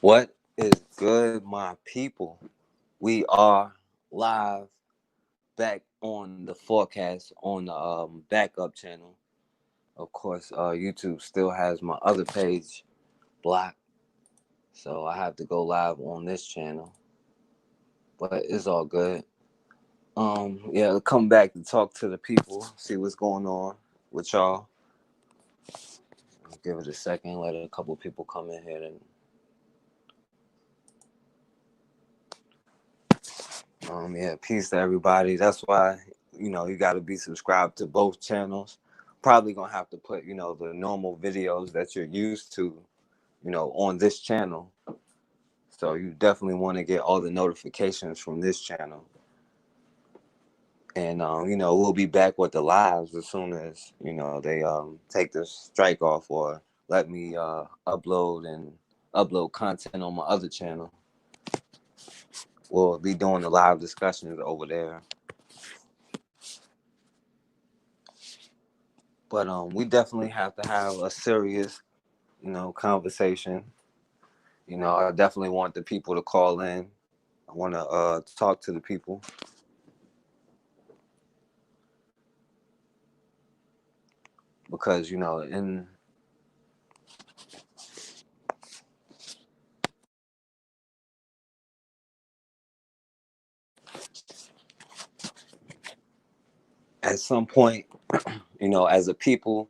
What is good, my people? We are live back on the forecast on the backup channel. Of course, YouTube still has my other page blocked, so I have to go live on this channel. But it's all good. Yeah, come back to talk to the people, see what's going on with y'all. Give it a second, let a couple people come in here and yeah, peace to everybody. That's why, you got to be subscribed to both channels. Probably gonna have to put, the normal videos that you're used to, on this channel. So you definitely want to get all the notifications from this channel. And we'll be back with the lives as soon as, they take the strike off or let me upload content on my other channel. We'll be doing the live discussions over there. But we definitely have to have a serious, conversation. I definitely want the people to call in. I want to talk to the people. Because, in at some point, as a people,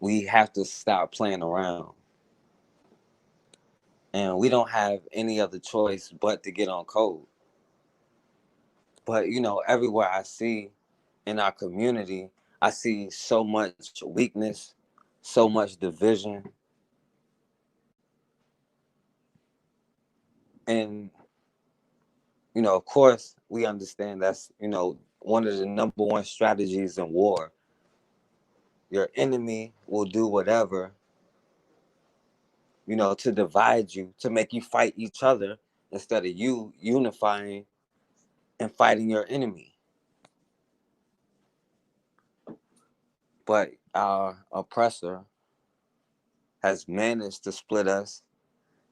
we have to stop playing around. And we don't have any other choice but to get on code. But, everywhere I see in our community, I see so much weakness, so much division. And, of course, we understand that's, one of the number one strategies in war. Your enemy will do whatever, to divide you, to make you fight each other instead of you unifying and fighting your enemy. But our oppressor has managed to split us,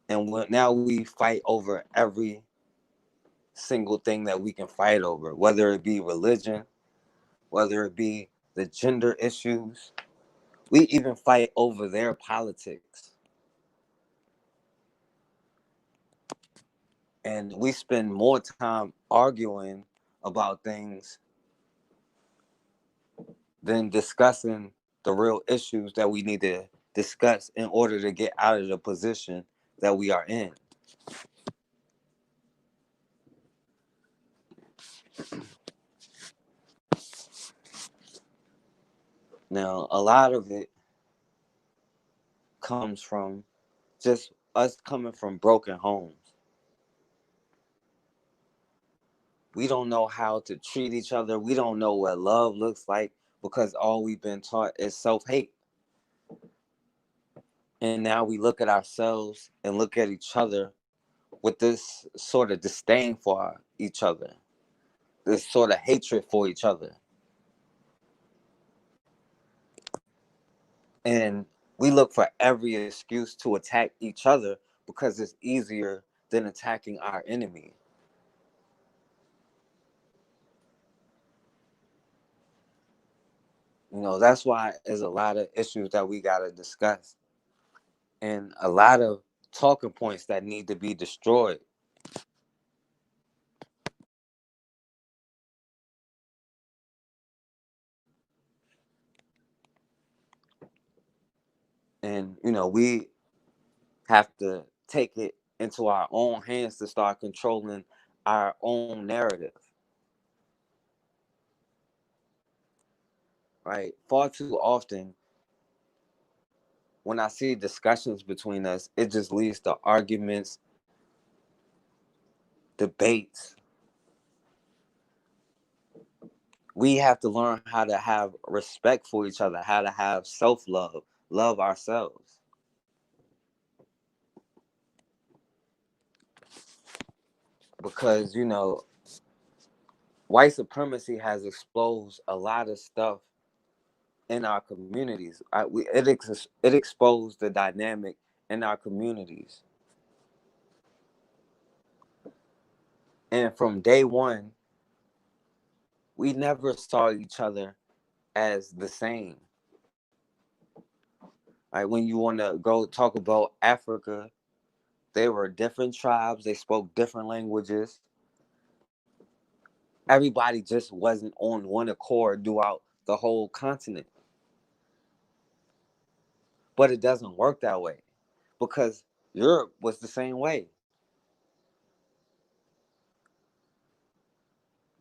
and now we fight over every single thing that we can fight over, whether it be religion, whether it be the gender issues. We even fight over their politics. And we spend more time arguing about things than discussing the real issues that we need to discuss in order to get out of the position that we are in. Now, a lot of it comes from just us coming from broken homes. We don't know how to treat each other. We don't know what love looks like because all we've been taught is self-hate. And now we look at ourselves and look at each other with this sort of disdain for each other, this sort of hatred for each other. And we look for every excuse to attack each other because it's easier than attacking our enemy. That's why there's a lot of issues that we got to discuss and a lot of talking points that need to be destroyed. And, we have to take it into our own hands to start controlling our own narrative. Right? Far too often, when I see discussions between us, it just leads to arguments, debates. We have to learn how to have respect for each other, how to have self-love, love ourselves. Because, white supremacy has exposed a lot of stuff in our communities. It exposed the dynamic in our communities. And from day one, we never saw each other as the same. Like when you want to go talk about Africa, they were different tribes, they spoke different languages. Everybody just wasn't on one accord throughout the whole continent. But it doesn't work that way because Europe was the same way.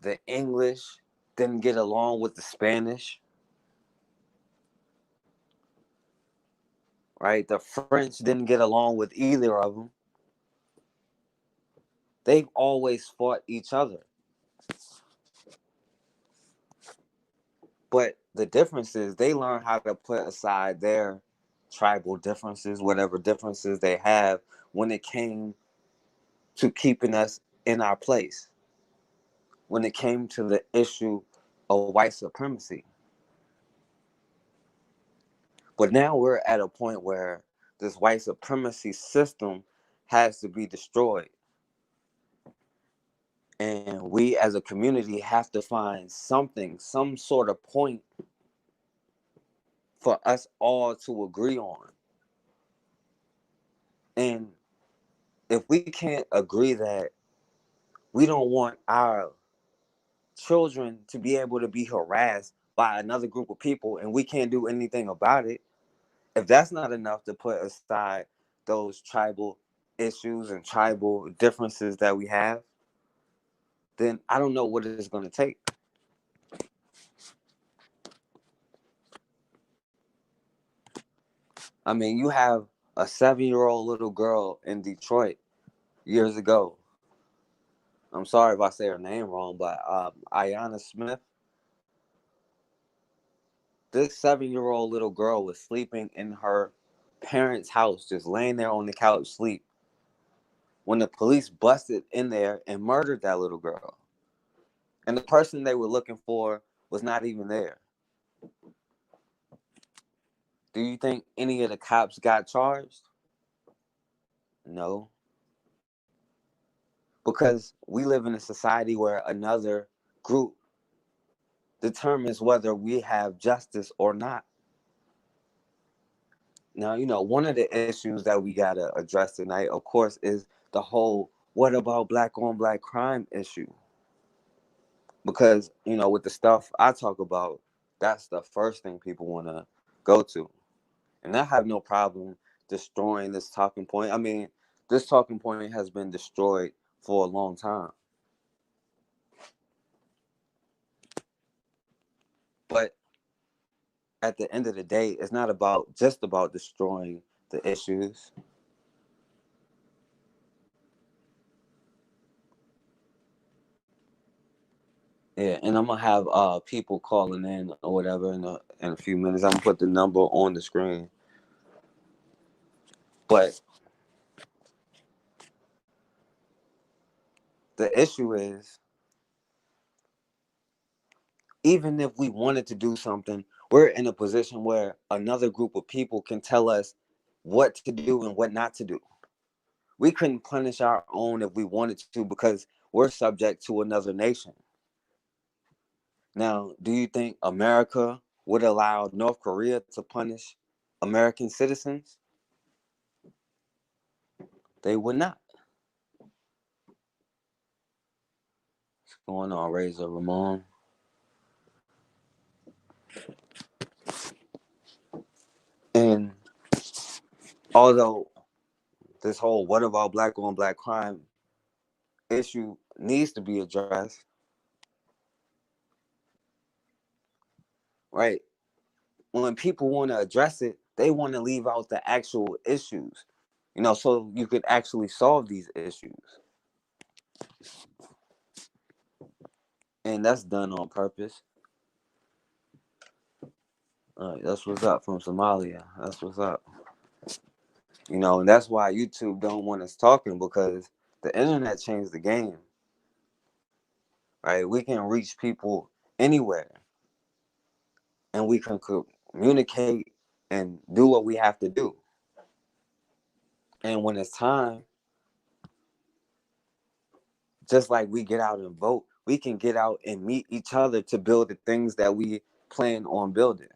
The English didn't get along with the Spanish, right? The French didn't get along with either of them. They've always fought each other. But the difference is they learn how to put aside their tribal differences, whatever differences they have, when it came to keeping us in our place, when it came to the issue of white supremacy. But now we're at a point where this white supremacy system has to be destroyed. And we as a community have to find something, some sort of point for us all to agree on. And if we can't agree that we don't want our children to be able to be harassed by another group of people and we can't do anything about it, if that's not enough to put aside those tribal issues and tribal differences that we have, then I don't know what it's going to take. I mean, you have a 7-year-old little girl in Detroit years ago. I'm sorry if I say her name wrong, but Ayanna Smith. This 7-year-old little girl was sleeping in her parents' house, just laying there on the couch, sleep, when the police busted in there and murdered that little girl. And the person they were looking for was not even there. Do you think any of the cops got charged? No. Because we live in a society where another group determines whether we have justice or not. Now, one of the issues that we got to address tonight, of course, is the whole what about black on black crime issue. Because, with the stuff I talk about, that's the first thing people want to go to. And I have no problem destroying this talking point. I mean, this talking point has been destroyed for a long time. But at the end of the day, it's not just about destroying the issues. Yeah, and I'm gonna have people calling in or whatever in a few minutes. I'm gonna put the number on the screen. But the issue is, even if we wanted to do something, we're in a position where another group of people can tell us what to do and what not to do. We couldn't punish our own if we wanted to because we're subject to another nation. Now, do you think America would allow North Korea to punish American citizens? They would not. What's going on, Razor Ramon? And although this whole what about black on black crime issue needs to be addressed, right? When people want to address it, they want to leave out the actual issues, so you could actually solve these issues. And that's done on purpose. That's what's up from Somalia. That's what's up. And that's why YouTube don't want us talking, because the internet changed the game, right? We can reach people anywhere and we can communicate and do what we have to do. And when it's time Just like we get out and vote, we can get out and meet each other to build the things that we plan on building.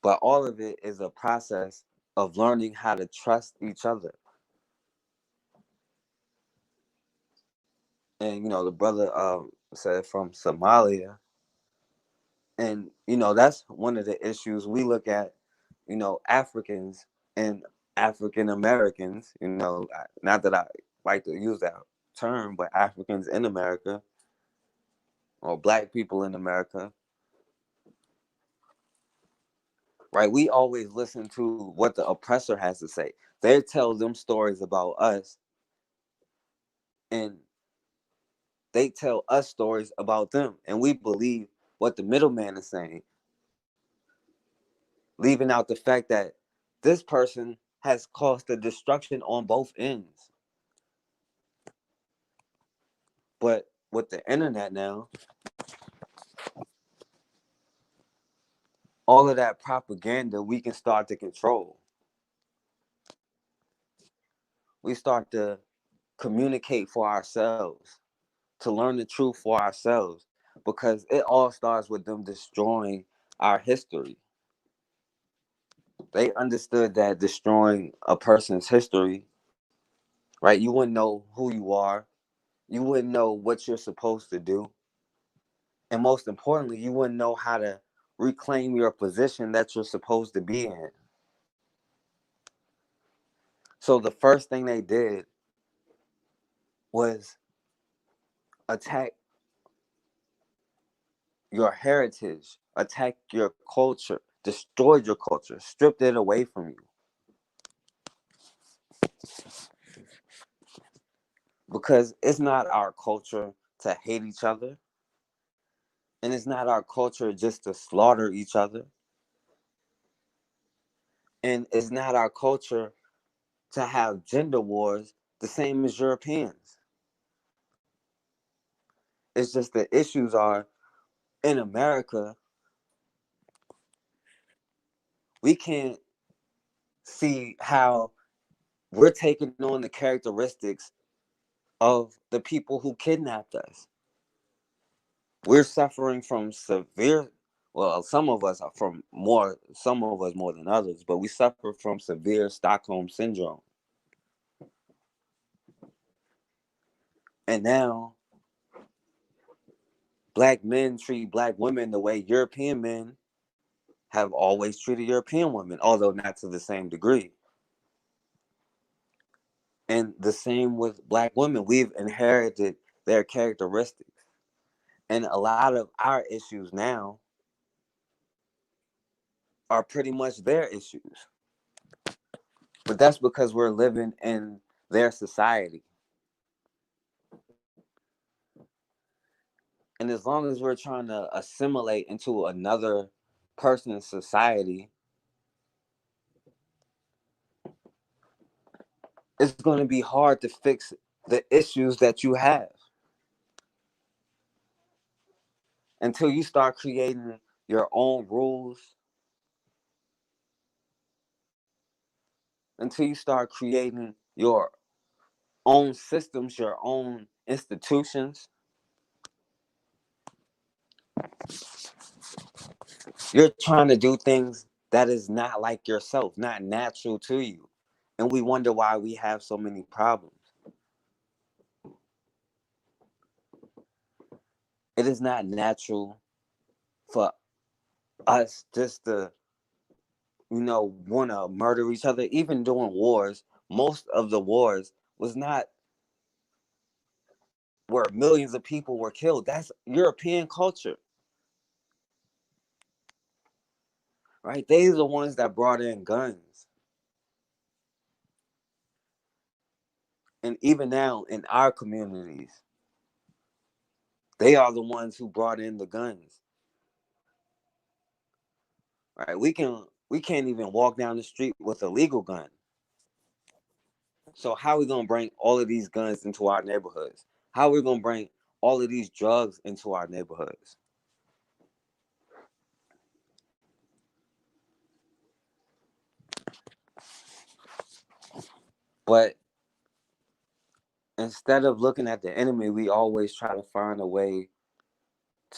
But all of it is a process of learning how to trust each other. And the brother said from Somalia, and that's one of the issues we look at. Africans and African Americans. Not that I like to use that term, but Africans in America or Black people in America, right? We always listen to what the oppressor has to say. They tell them stories about us, and they tell us stories about them, and we believe what the middleman is saying, leaving out the fact that this person has caused the destruction on both ends. But with the internet now, all of that propaganda we can start to control. We start to communicate for ourselves, to learn the truth for ourselves, because it all starts with them destroying our history. They understood that destroying a person's history, right? You wouldn't know who you are. You wouldn't know what you're supposed to do. And most importantly, you wouldn't know how to reclaim your position that you're supposed to be in. So the first thing they did was attack your heritage, attack your culture, destroyed your culture, stripped it away from you. Because it's not our culture to hate each other. And it's not our culture just to slaughter each other. And it's not our culture to have gender wars the same as Europeans. It's just the issues are in America, we can't see how we're taking on the characteristics of the people who kidnapped us. We're suffering from severe, well, some of us are from more, some of us more than others, but we suffer from severe Stockholm syndrome. And now, Black men treat Black women the way European men have always treated European women, although not to the same degree. And the same with Black women. We've inherited their characteristics. And a lot of our issues now are pretty much their issues. But that's because we're living in their society. And as long as we're trying to assimilate into another person's society, it's going to be hard to fix the issues that you have until you start creating your own rules, until you start creating your own systems, your own institutions. You're trying to do things that is not like yourself, not natural to you. And we wonder why we have so many problems. It is not natural for us just to, want to murder each other. Even during wars, most of the wars was not where millions of people were killed. That's European culture, right? They are the ones that brought in guns. And even now in our communities, they are the ones who brought in the guns. Right? We can't even walk down the street with a legal gun. So how are we gonna bring all of these guns into our neighborhoods? How are we gonna bring all of these drugs into our neighborhoods? But instead of looking at the enemy, we always try to find a way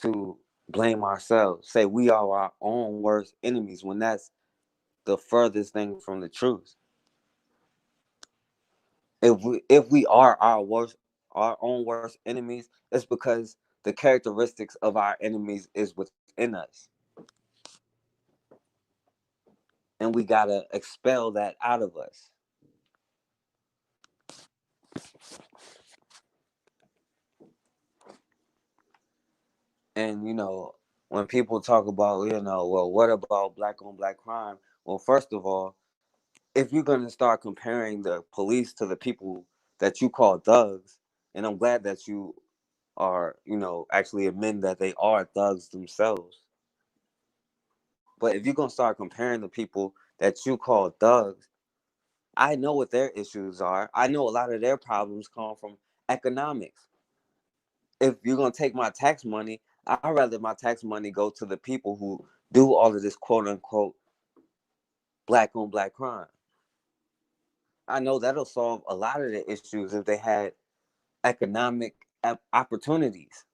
to blame ourselves, say we are our own worst enemies, when that's the furthest thing from the truth. If we are our own worst enemies, it's because the characteristics of our enemies is within us, and we gotta expel that out of us. And when people talk about, well, what about black on black crime? Well, first of all, if you're gonna start comparing the police to the people that you call thugs, and I'm glad that you are, actually admit that they are thugs themselves. But if you're gonna start comparing the people that you call thugs, I know what their issues are. I know a lot of their problems come from economics. If you're gonna take my tax money, I'd rather my tax money go to the people who do all of this quote unquote black on black crime. I know that'll solve a lot of the issues if they had economic opportunities.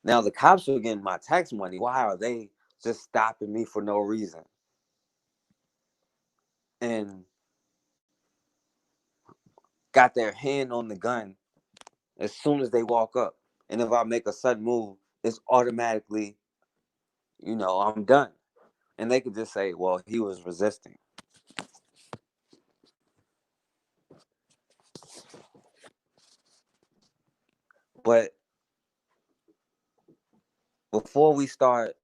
Now the cops are getting my tax money. Why are they just stopping me for no reason? And got their hand on the gun as soon as they walk up. And if I make a sudden move, it's automatically, I'm done. And they could just say, well, he was resisting. But before we start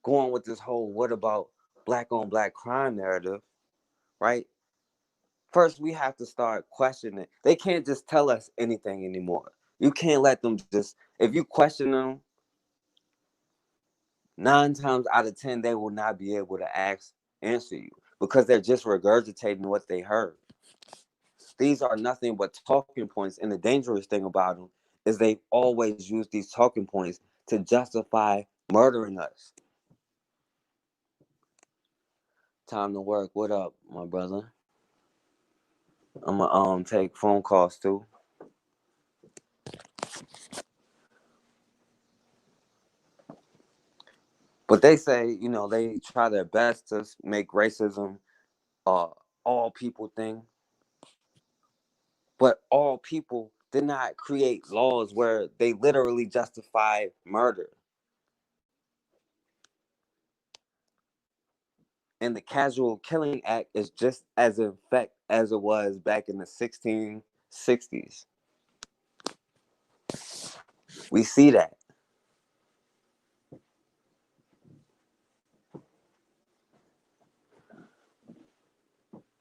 going with this whole what about black on black crime narrative, right? First, we have to start questioning. They can't just tell us anything anymore. You can't let them just, if you question them, 9 times out of 10, they will not be able to answer you because they're just regurgitating what they heard. These are nothing but talking points, and the dangerous thing about them is they always use these talking points to justify murdering us. Time to work. What up, my brother? I'm gonna take phone calls too. But they say, they try their best to make racism uh all people thing. But all people did not create laws where they literally justify murder. And the Casual Killing Act is just as in effect as it was back in the 1660s. We see that.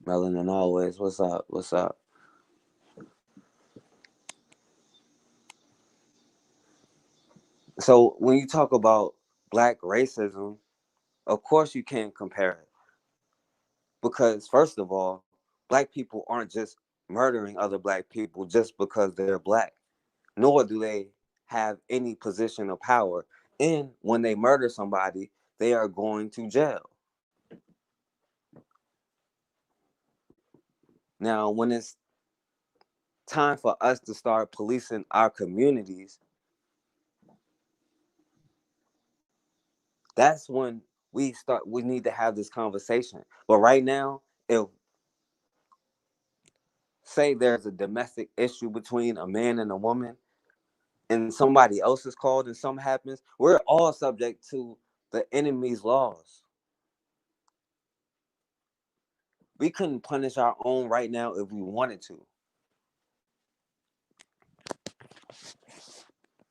Melanin always. What's up? What's up? So when you talk about black racism, of course you can't compare it. Because first of all, black people aren't just murdering other black people just because they're black, nor do they have any position of power. And when they murder somebody, they are going to jail. Now, when it's time for us to start policing our communities, that's when we need to have this conversation. But right now, if say there's a domestic issue between a man and a woman, and somebody else is called and something happens, we're all subject to the enemy's laws. We couldn't punish our own right now if we wanted to.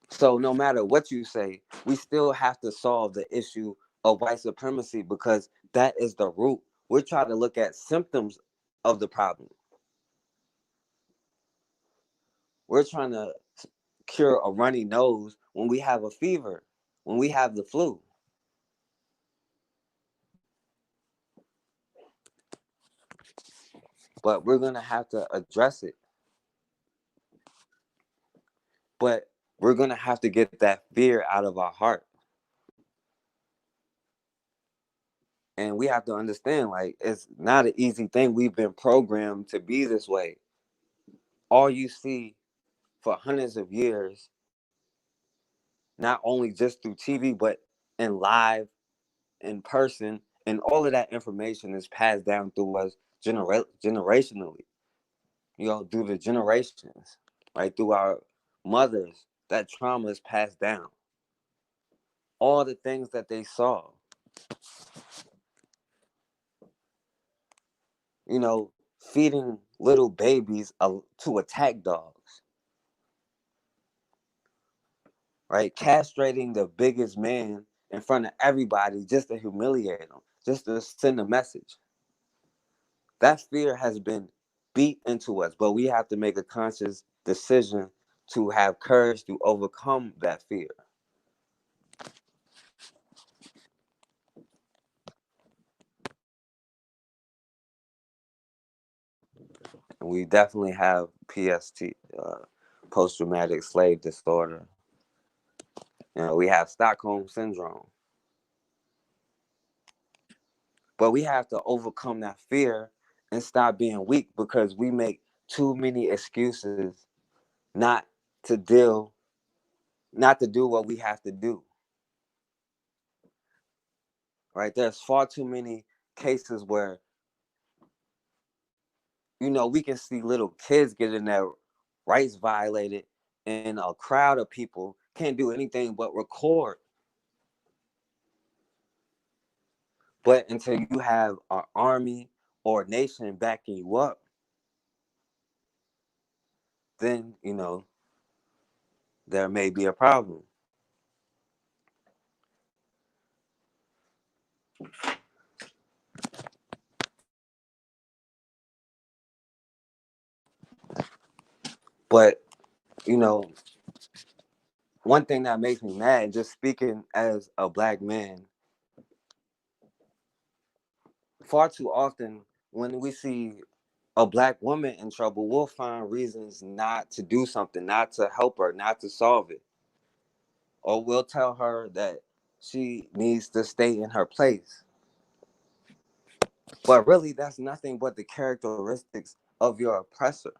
So no matter what you say, we still have to solve the issue of white supremacy because that is the root. We're trying to look at symptoms of the problem. We're trying to cure a runny nose when we have a fever, when we have the flu. But we're going to have to address it. But we're going to have to get that fear out of our heart. And we have to understand, like, it's not an easy thing. We've been programmed to be this way. All you see for hundreds of years, not only just through TV, but in live, in person, and all of that information is passed down through us generationally, through the generations, right? Through our mothers, that trauma is passed down. All the things that they saw, feeding little babies to attack dogs, right? Castrating the biggest man in front of everybody just to humiliate them, just to send a message. That fear has been beat into us, but we have to make a conscious decision to have courage to overcome that fear. And we definitely have PST, post traumatic slave disorder. We have Stockholm syndrome. But we have to overcome that fear and stop being weak, because we make too many excuses not to deal, not to do what we have to do. Right? There's far too many cases where, we can see little kids getting their rights violated, and a crowd of people can't do anything but record. But until you have an army or a nation backing you up, then, there may be a problem. But, you know, one thing that makes me mad, just speaking as a black man, far too often when we see a black woman in trouble, we'll find reasons not to do something, not to help her, not to solve it. Or we'll tell her that she needs to stay in her place. But really, that's nothing but the characteristics of your oppressor.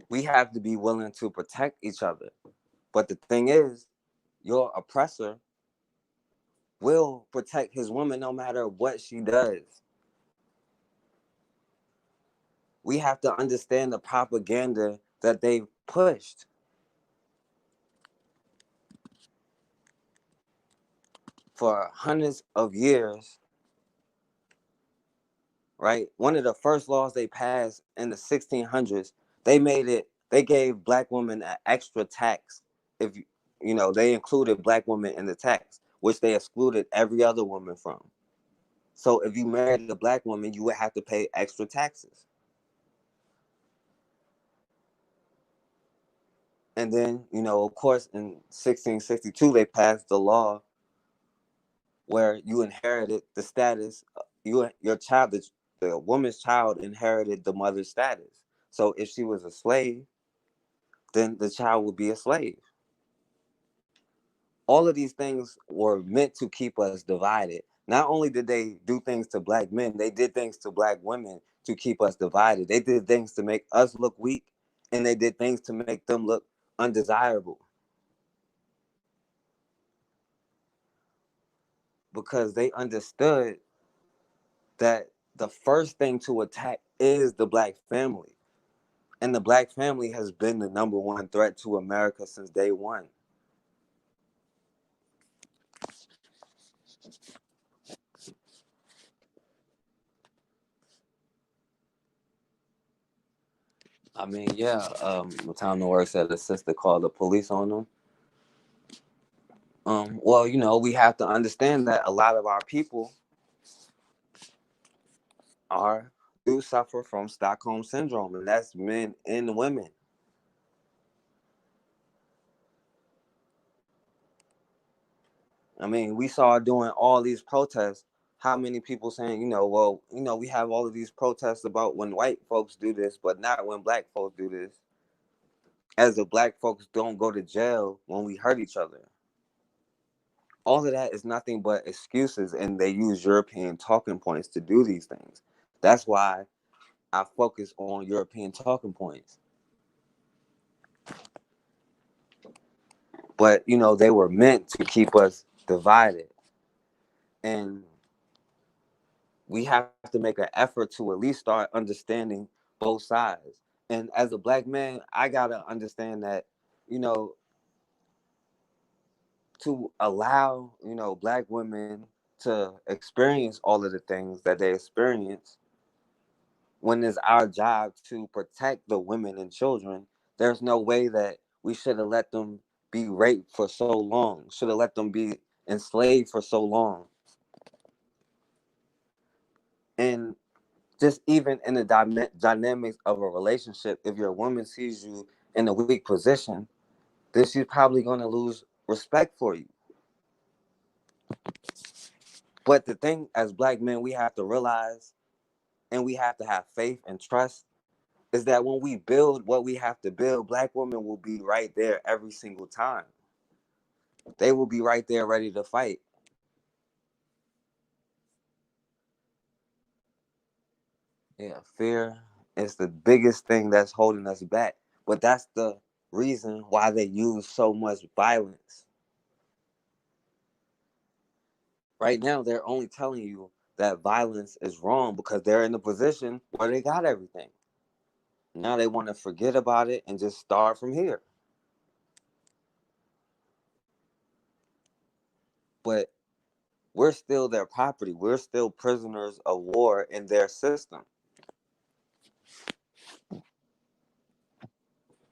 We have to be willing to protect each other. But the thing is, your oppressor will protect his woman no matter what she does. We have to understand the propaganda that they've pushed. For hundreds of years, right? One of the first laws they passed in the 1600s, they gave black women an extra tax. If they included black women in the tax, which they excluded every other woman from. So if you married a black woman, you would have to pay extra taxes. And then, of course, in 1662, they passed the law where you inherited the status, your child, the woman's child inherited the mother's status. So if she was a slave, then the child would be a slave. All of these things were meant to keep us divided. Not only did they do things to black men, they did things to black women to keep us divided. They did things to make us look weak, and they did things to make them look undesirable. Because they understood that the first thing to attack is the black family. And the black family has been the number one threat to America since day one. I mean, yeah, Tom Noir said a sister called the police on them. Well, we have to understand that a lot of our people do suffer from Stockholm syndrome, and that's men and women. I mean, we saw during all these protests how many people saying, we have all of these protests about when white folks do this, but not when black folks do this. as the black folks don't go to jail when we hurt each other. All of that is nothing but excuses, and they use European talking points to do these things. That's why I focus on European talking points. But, they were meant to keep us divided. And we have to make an effort to at least start understanding both sides. And as a black man, I got to understand that, to allow, black women to experience all of the things that they experience, when it's our job to protect the women and children, there's no way that we should have let them be raped for so long, should have let them be enslaved for so long. And just even in the dynamics of a relationship, if your woman sees you in a weak position, then she's probably going to lose respect for you. But the thing, as black men, we have to realize, and we have to have faith and trust, is that when we build what we have to build, black women will be right there every single time. They will be right there ready to fight. Yeah, fear is the biggest thing that's holding us back. But that's the reason why they use so much violence. Right now, they're only telling you that violence is wrong because they're in a position where they got everything. Now they want to forget about it and just start from here. But we're still their property. We're still prisoners of war in their system.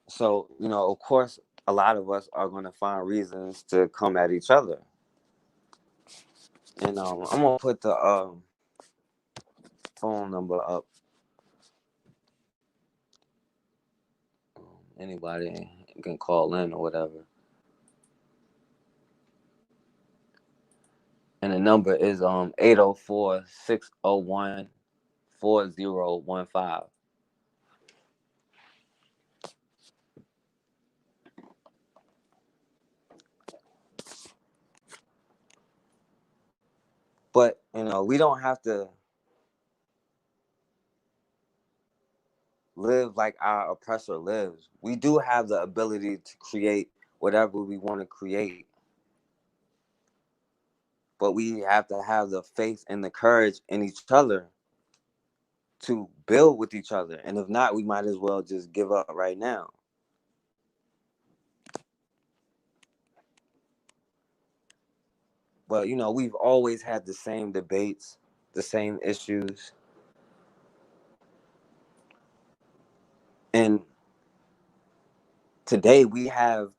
So, of course, a lot of us are going to find reasons to come at each other. And I'm going to put the phone number up. Anybody can call in or whatever. And the number is 804-601-4015. But, we don't have to live like our oppressor lives. We do have the ability to create whatever we want to create. But we have to have the faith and the courage in each other to build with each other. And if not, we might as well just give up right now. But, we've always had the same debates, the same issues. And today we have,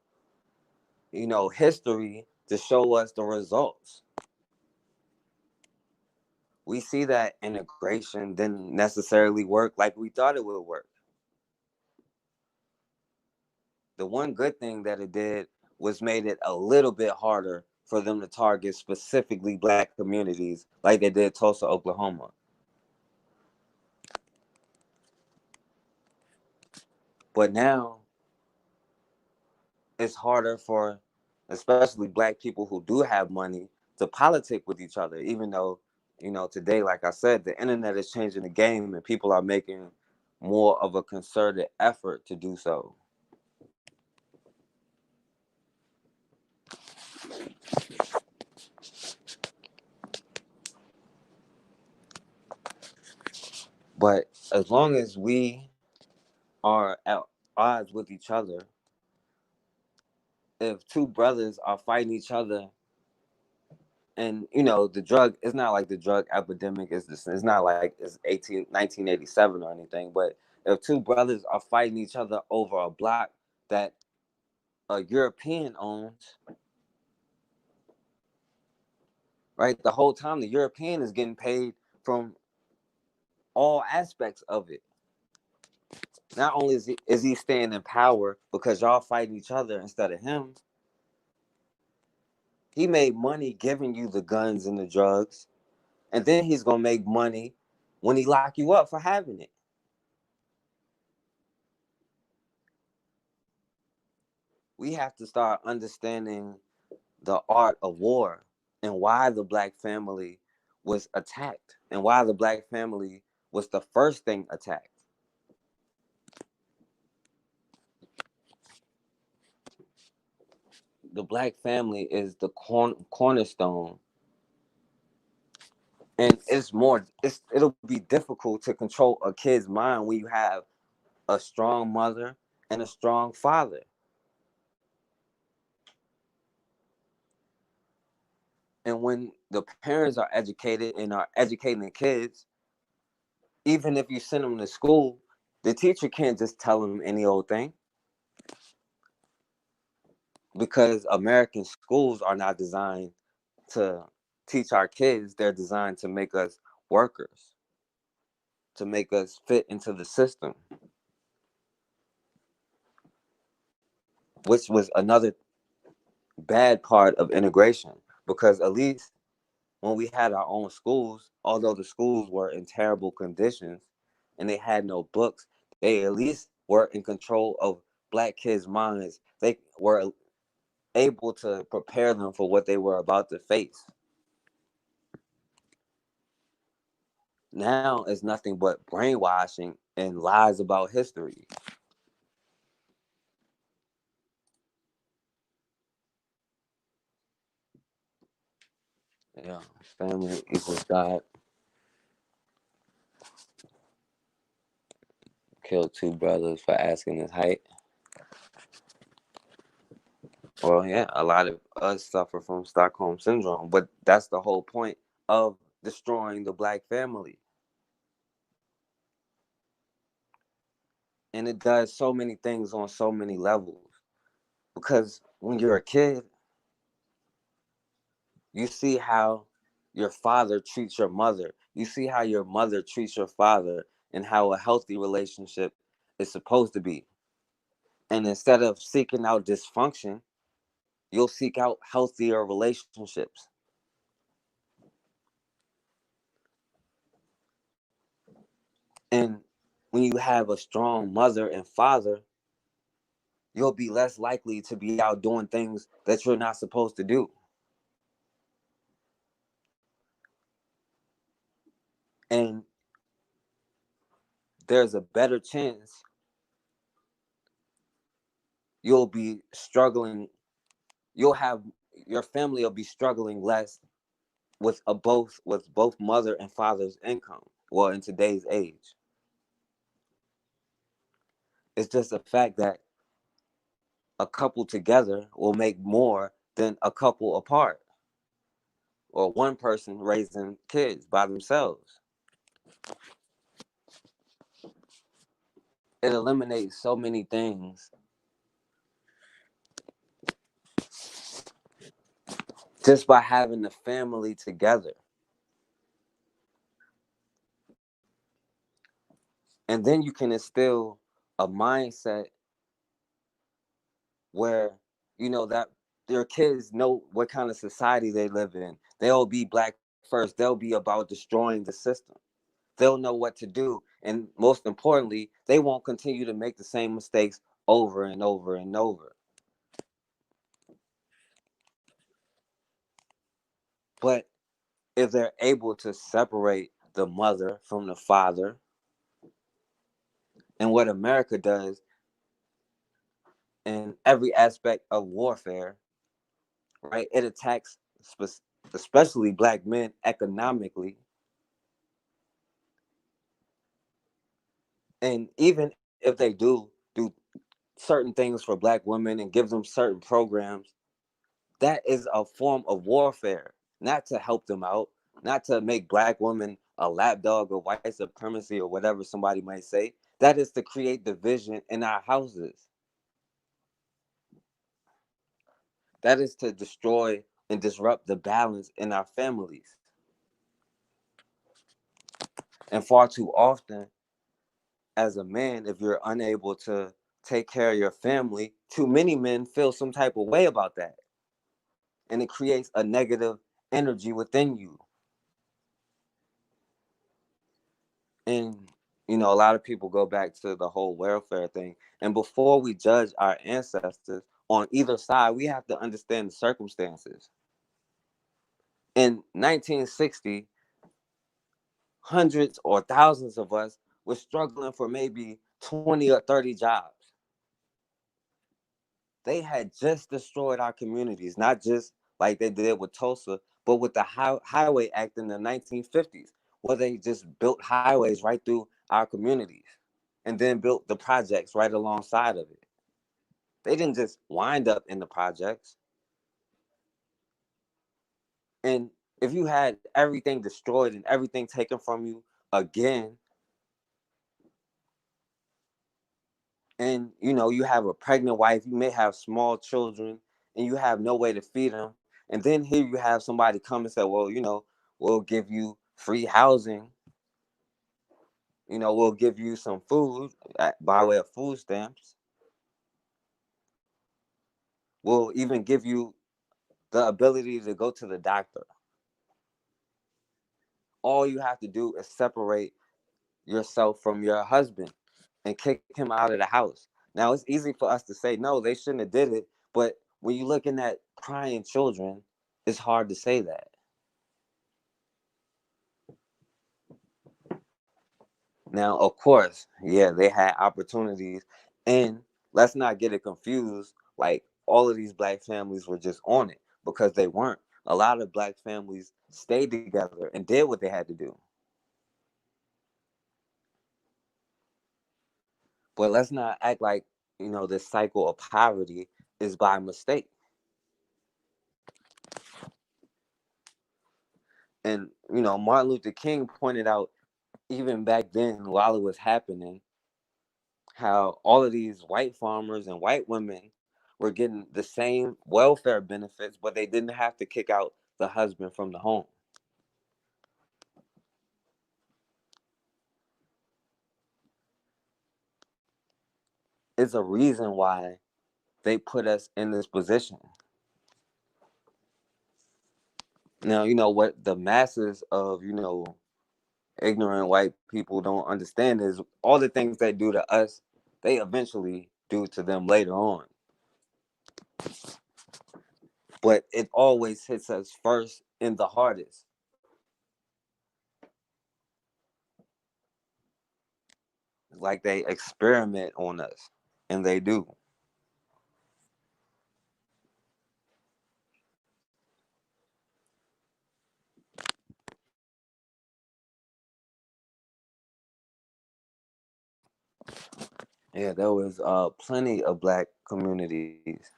history to show us the results. We see that integration didn't necessarily work like we thought it would work. The one good thing that it did was made it a little bit harder for them to target specifically black communities like they did Tulsa, Oklahoma. But now it's harder for especially black people who do have money to politic with each other, even though, today, like I said, the internet is changing the game and people are making more of a concerted effort to do so. But as long as we are at odds with each other, if two brothers are fighting each other, and the drug, it's not like the drug epidemic is this, it's not like it's 1987 or anything, but if two brothers are fighting each other over a block that a European owns, right, the whole time the European is getting paid from all aspects of it. Not only is he staying in power because y'all fighting each other instead of him, he made money giving you the guns and the drugs, and then he's gonna make money when he lock you up for having it. we have to start understanding the art of war and why the black family was attacked and why the black family was the first thing attacked. The black family is the cornerstone, and it'll be difficult to control a kid's mind when you have a strong mother and a strong father. And when the parents are educated and are educating the kids, even if you send them to school, the teacher can't just tell them any old thing, because American schools are not designed to teach our kids. They're designed to make us workers, to make us fit into the system, which was another bad part of integration. Because at least when we had our own schools, although the schools were in terrible conditions and they had no books, they at least were in control of black kids' minds. They were able to prepare them for what they were about to face. Now it's nothing but brainwashing and lies about history. Yeah, family equals God. Killed two brothers for asking his height. Well, yeah, a lot of us suffer from Stockholm syndrome, but that's the whole point of destroying the black family. And it does so many things on so many levels. Because when you're a kid, you see how your father treats your mother. You see how your mother treats your father and how a healthy relationship is supposed to be. And instead of seeking out dysfunction, you'll seek out healthier relationships. And when you have a strong mother and father, you'll be less likely to be out doing things that you're not supposed to do. And there's a better chance you'll be struggling, you'll have your family will be struggling less with both mother and father's income. Well, in today's age, it's just a fact that a couple together will make more than a couple apart, or one person raising kids by themselves. It eliminates so many things just by having the family together. And then you can instill a mindset where you know that their kids know what kind of society they live in. They'll be black first. They'll be about destroying the system. They'll know what to do. And most importantly, they won't continue to make the same mistakes over and over and over. But if they're able to separate the mother from the father, and what America does in every aspect of warfare, right? It attacks especially black men economically. And even if they do certain things for black women and give them certain programs, that is a form of warfare, not to help them out, not to make black women a lapdog or white supremacy or whatever somebody might say. That is to create division in our houses. That is to destroy and disrupt the balance in our families. And far too often, as a man, if you're unable to take care of your family, too many men feel some type of way about that. And it creates a negative energy within you. And, a lot of people go back to the whole welfare thing. And before we judge our ancestors on either side, we have to understand the circumstances. In 1960, hundreds or thousands of us were struggling for maybe 20 or 30 jobs. They had just destroyed our communities, not just like they did with Tulsa, but with the Highway Act in the 1950s, where they just built highways right through our communities and then built the projects right alongside of it. They didn't just wind up in the projects. And if you had everything destroyed and everything taken from you again, and you have a pregnant wife, you may have small children, and you have no way to feed them, and then here you have somebody come and say, well, we'll give you free housing, we'll give you some food by way of food stamps, we'll even give you the ability to go to the doctor. All you have to do is separate yourself from your husband and kick him out of the house. Now it's easy for us to say no, they shouldn't have did it, but when you're looking at crying children, it's hard to say that. Now, of course, yeah, they had opportunities, and let's not get it confused. Like all of these black families were just on it, because they weren't. A lot of black families stayed together and did what they had to do. But let's not act like this cycle of poverty is by mistake. And Martin Luther King pointed out even back then, while it was happening, how all of these white farmers and white women were getting the same welfare benefits, but they didn't have to kick out the husband from the home. It's a reason why they put us in this position. Now, what the masses of, ignorant white people don't understand is all the things they do to us, they eventually do to them later on. But it always hits us first and the hardest. Like they experiment on us, and they do. Yeah, there was plenty of black communities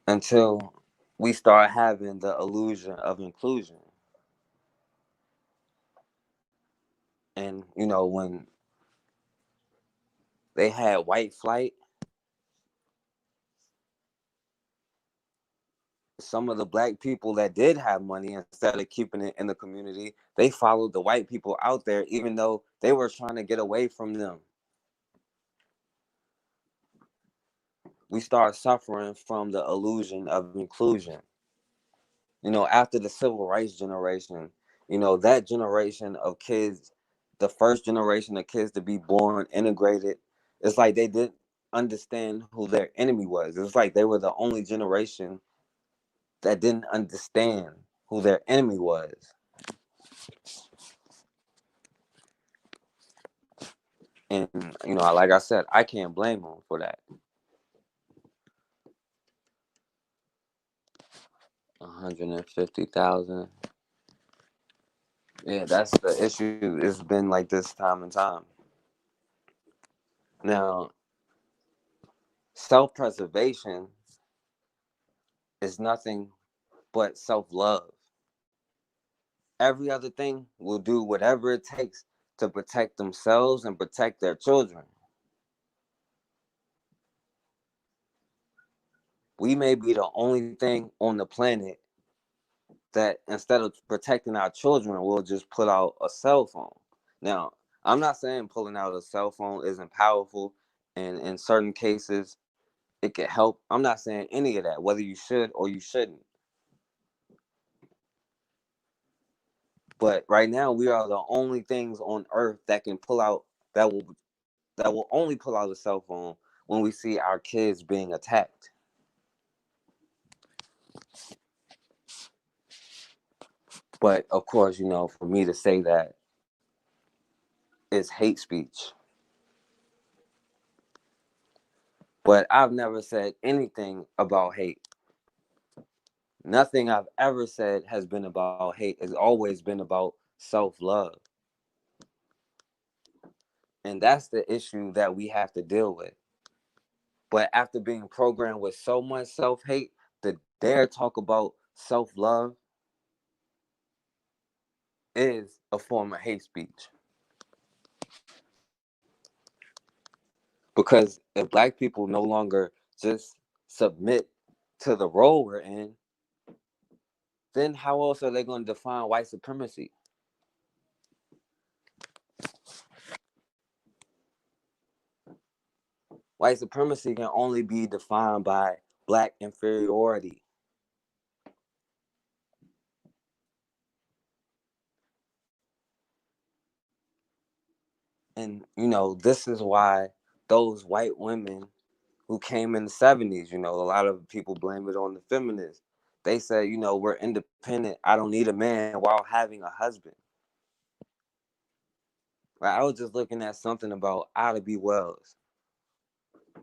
until we start having the illusion of inclusion. And when they had white flight, some of the black people that did have money, instead of keeping it in the community, they followed the white people out there, even though they were trying to get away from them. We start suffering from the illusion of inclusion. After the civil rights generation, that generation of kids, the first generation of kids to be born integrated, it's like they didn't understand who their enemy was. It's like they were the only generation that didn't understand who their enemy was. And like I said, I can't blame them for that. 150,000. Yeah, that's the issue. It's been like this time and time. Now, self-preservation is nothing but self-love. Every other thing will do whatever it takes to protect themselves and protect their children. We may be the only thing on the planet that, instead of protecting our children, we'll just put out a cell phone. Now, I'm not saying pulling out a cell phone isn't powerful, and in certain cases it can help. I'm not saying any of that, whether you should or you shouldn't. But right now, we are the only things on earth that can pull out, that will that will only pull out a cell phone when we see our kids being attacked. But of course, for me to say that is hate speech. But I've never said anything about hate. Nothing I've ever said has been about hate. It's always been about self-love. And that's the issue that we have to deal with. But after being programmed with so much self-hate, to dare talk about self-love is a form of hate speech. Because if black people no longer just submit to the role we're in, then how else are they going to define white supremacy? White supremacy can only be defined by black inferiority. And, this is why those white women who came in the 70s, a lot of people blame it on the feminists. They said, we're independent. I don't need a man while having a husband. Right? I was just looking at something about Ida B. Wells,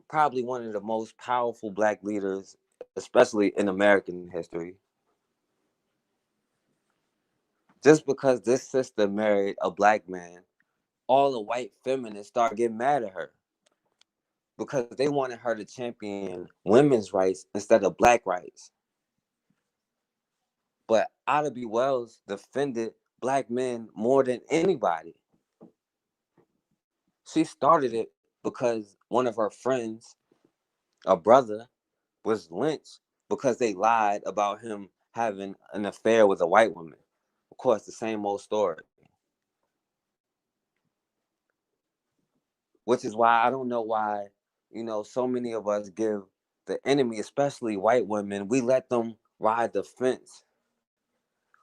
probably one of the most powerful black leaders, especially in American history. Just because this sister married a black man, all the white feminists start getting mad at her because they wanted her to champion women's rights instead of black rights. But Ida B. Wells defended black men more than anybody. She started it because one of her friends, a brother, was lynched because they lied about him having an affair with a white woman. Of course, the same old story. Which is why I don't know why, so many of us give the enemy, especially white women, we let them ride the fence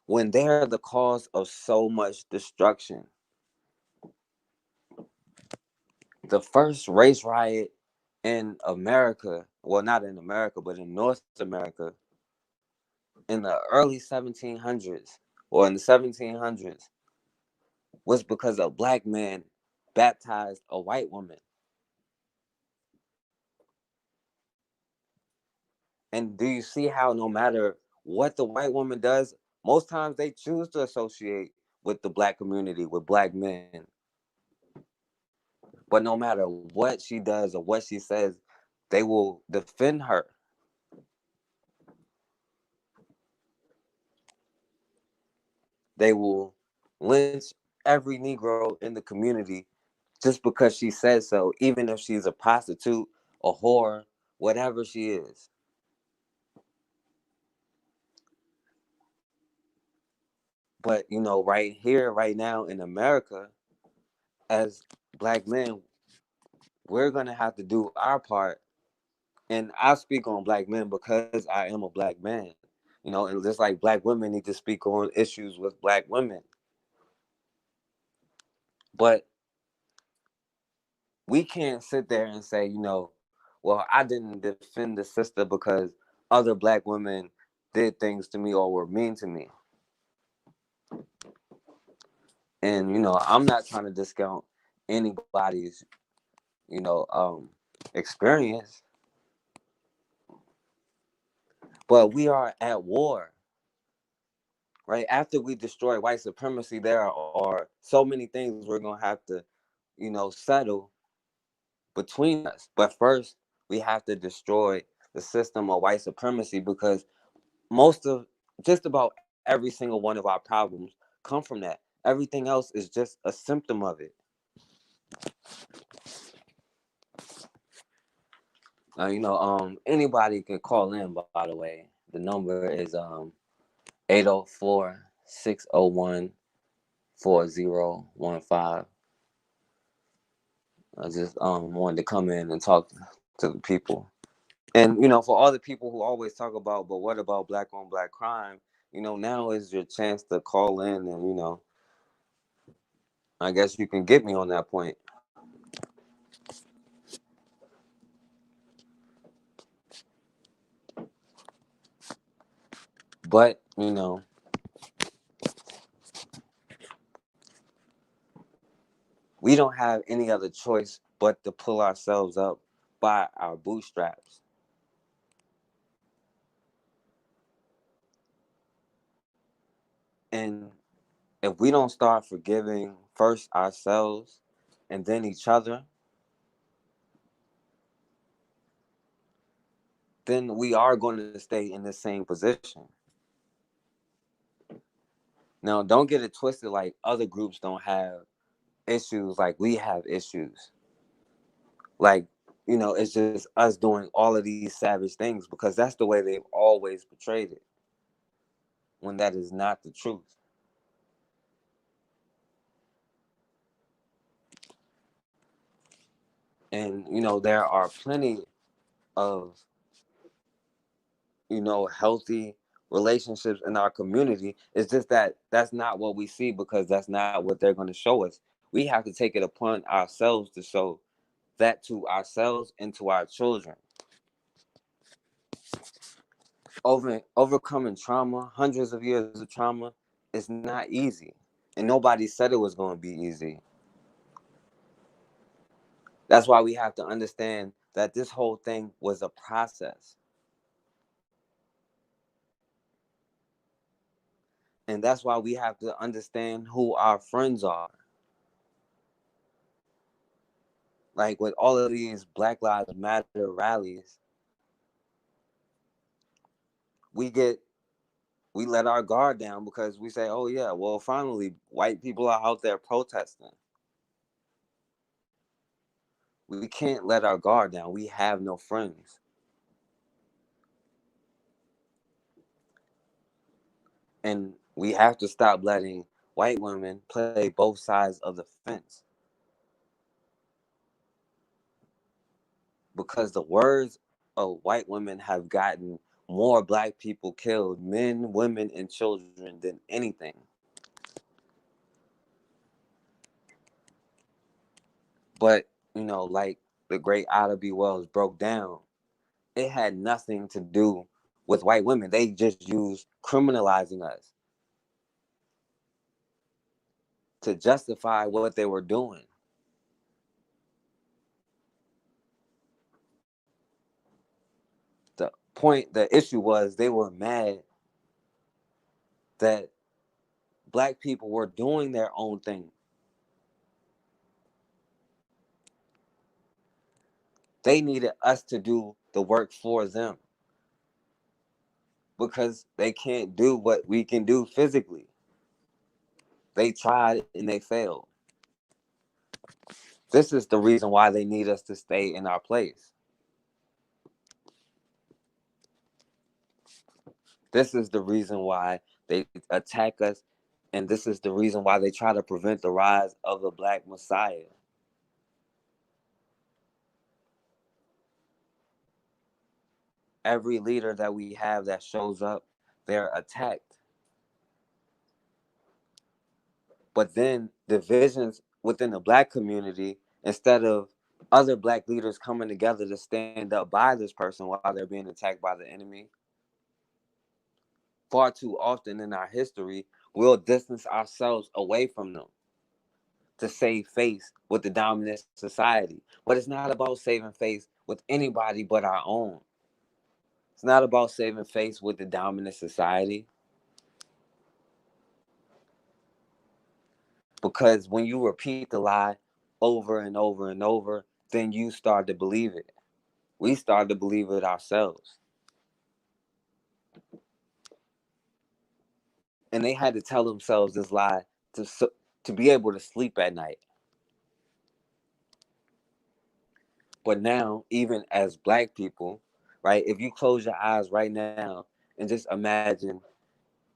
when they're the cause of so much destruction. The first race riot in America, well, not in America, but in North America, in the early 1700s, or in the 1700s, was because a black man baptized a white woman. And do you see how no matter what the white woman does, most times they choose to associate with the black community, with black men. But no matter what she does or what she says, they will defend her. They will lynch every Negro in the community just because she says so, even if she's a prostitute, a whore, whatever she is. But, right here, right now in America, as black men, we're going to have to do our part. And I speak on black men because I am a black man, and just like black women need to speak on issues with black women. But we can't sit there and say, well, I didn't defend the sister because other black women did things to me or were mean to me. And, I'm not trying to discount anybody's, experience. But we are at war, right? After we destroy white supremacy, there are so many things we're going to have to, settle between us. But first, we have to destroy the system of white supremacy because just about every single one of our problems come from that. Everything else is just a symptom of it. Anybody can call in, by the way. The number is 804-601-4015. I just wanted to come in and talk to the people. And, for all the people who always talk about, but what about black on black crime? Now is your chance to call in and, I guess you can get me on that point. But, we don't have any other choice but to pull ourselves up by our bootstraps. And if we don't start forgiving first ourselves and then each other, then we are going to stay in the same position. Now, don't get it twisted like other groups don't have issues like we have issues. Like, it's just us doing all of these savage things because that's the way they've always portrayed it, when that is not the truth. And, there are plenty of, healthy relationships in our community. It's just that that's not what we see because that's not what they're going to show us. We have to take it upon ourselves to show that to ourselves and to our children. Overcoming trauma, hundreds of years of trauma, is not easy. And nobody said it was going to be easy. That's why we have to understand that this whole thing was a process. And that's why we have to understand who our friends are. Like with all of these Black Lives Matter rallies, we let our guard down because we say, oh yeah, well, finally white people are out there protesting. We can't let our guard down. We have no friends. And we have to stop letting white women play both sides of the fence. Because the words of white women have gotten more Black people killed, men, women, and children, than anything. But, like the great Ida B. Wells broke down, it had nothing to do with white women. They just used criminalizing us to justify what they were doing. The issue was they were mad that Black people were doing their own thing. They needed us to do the work for them because they can't do what we can do physically. They tried and they failed. This is the reason why they need us to stay in our place. This is the reason why they attack us, and this is the reason why they try to prevent the rise of the Black Messiah. Every leader that we have that shows up, they're attacked. But then divisions within the Black community, instead of other Black leaders coming together to stand up by this person while they're being attacked by the enemy, far too often in our history, we'll distance ourselves away from them to save face with the dominant society. But it's not about saving face with anybody but our own. It's not about saving face with the dominant society. Because when you repeat the lie over and over and over, then you start to believe it. We start to believe it ourselves. And they had to tell themselves this lie to be able to sleep at night. But now, even as Black people, right, if you close your eyes right now and just imagine,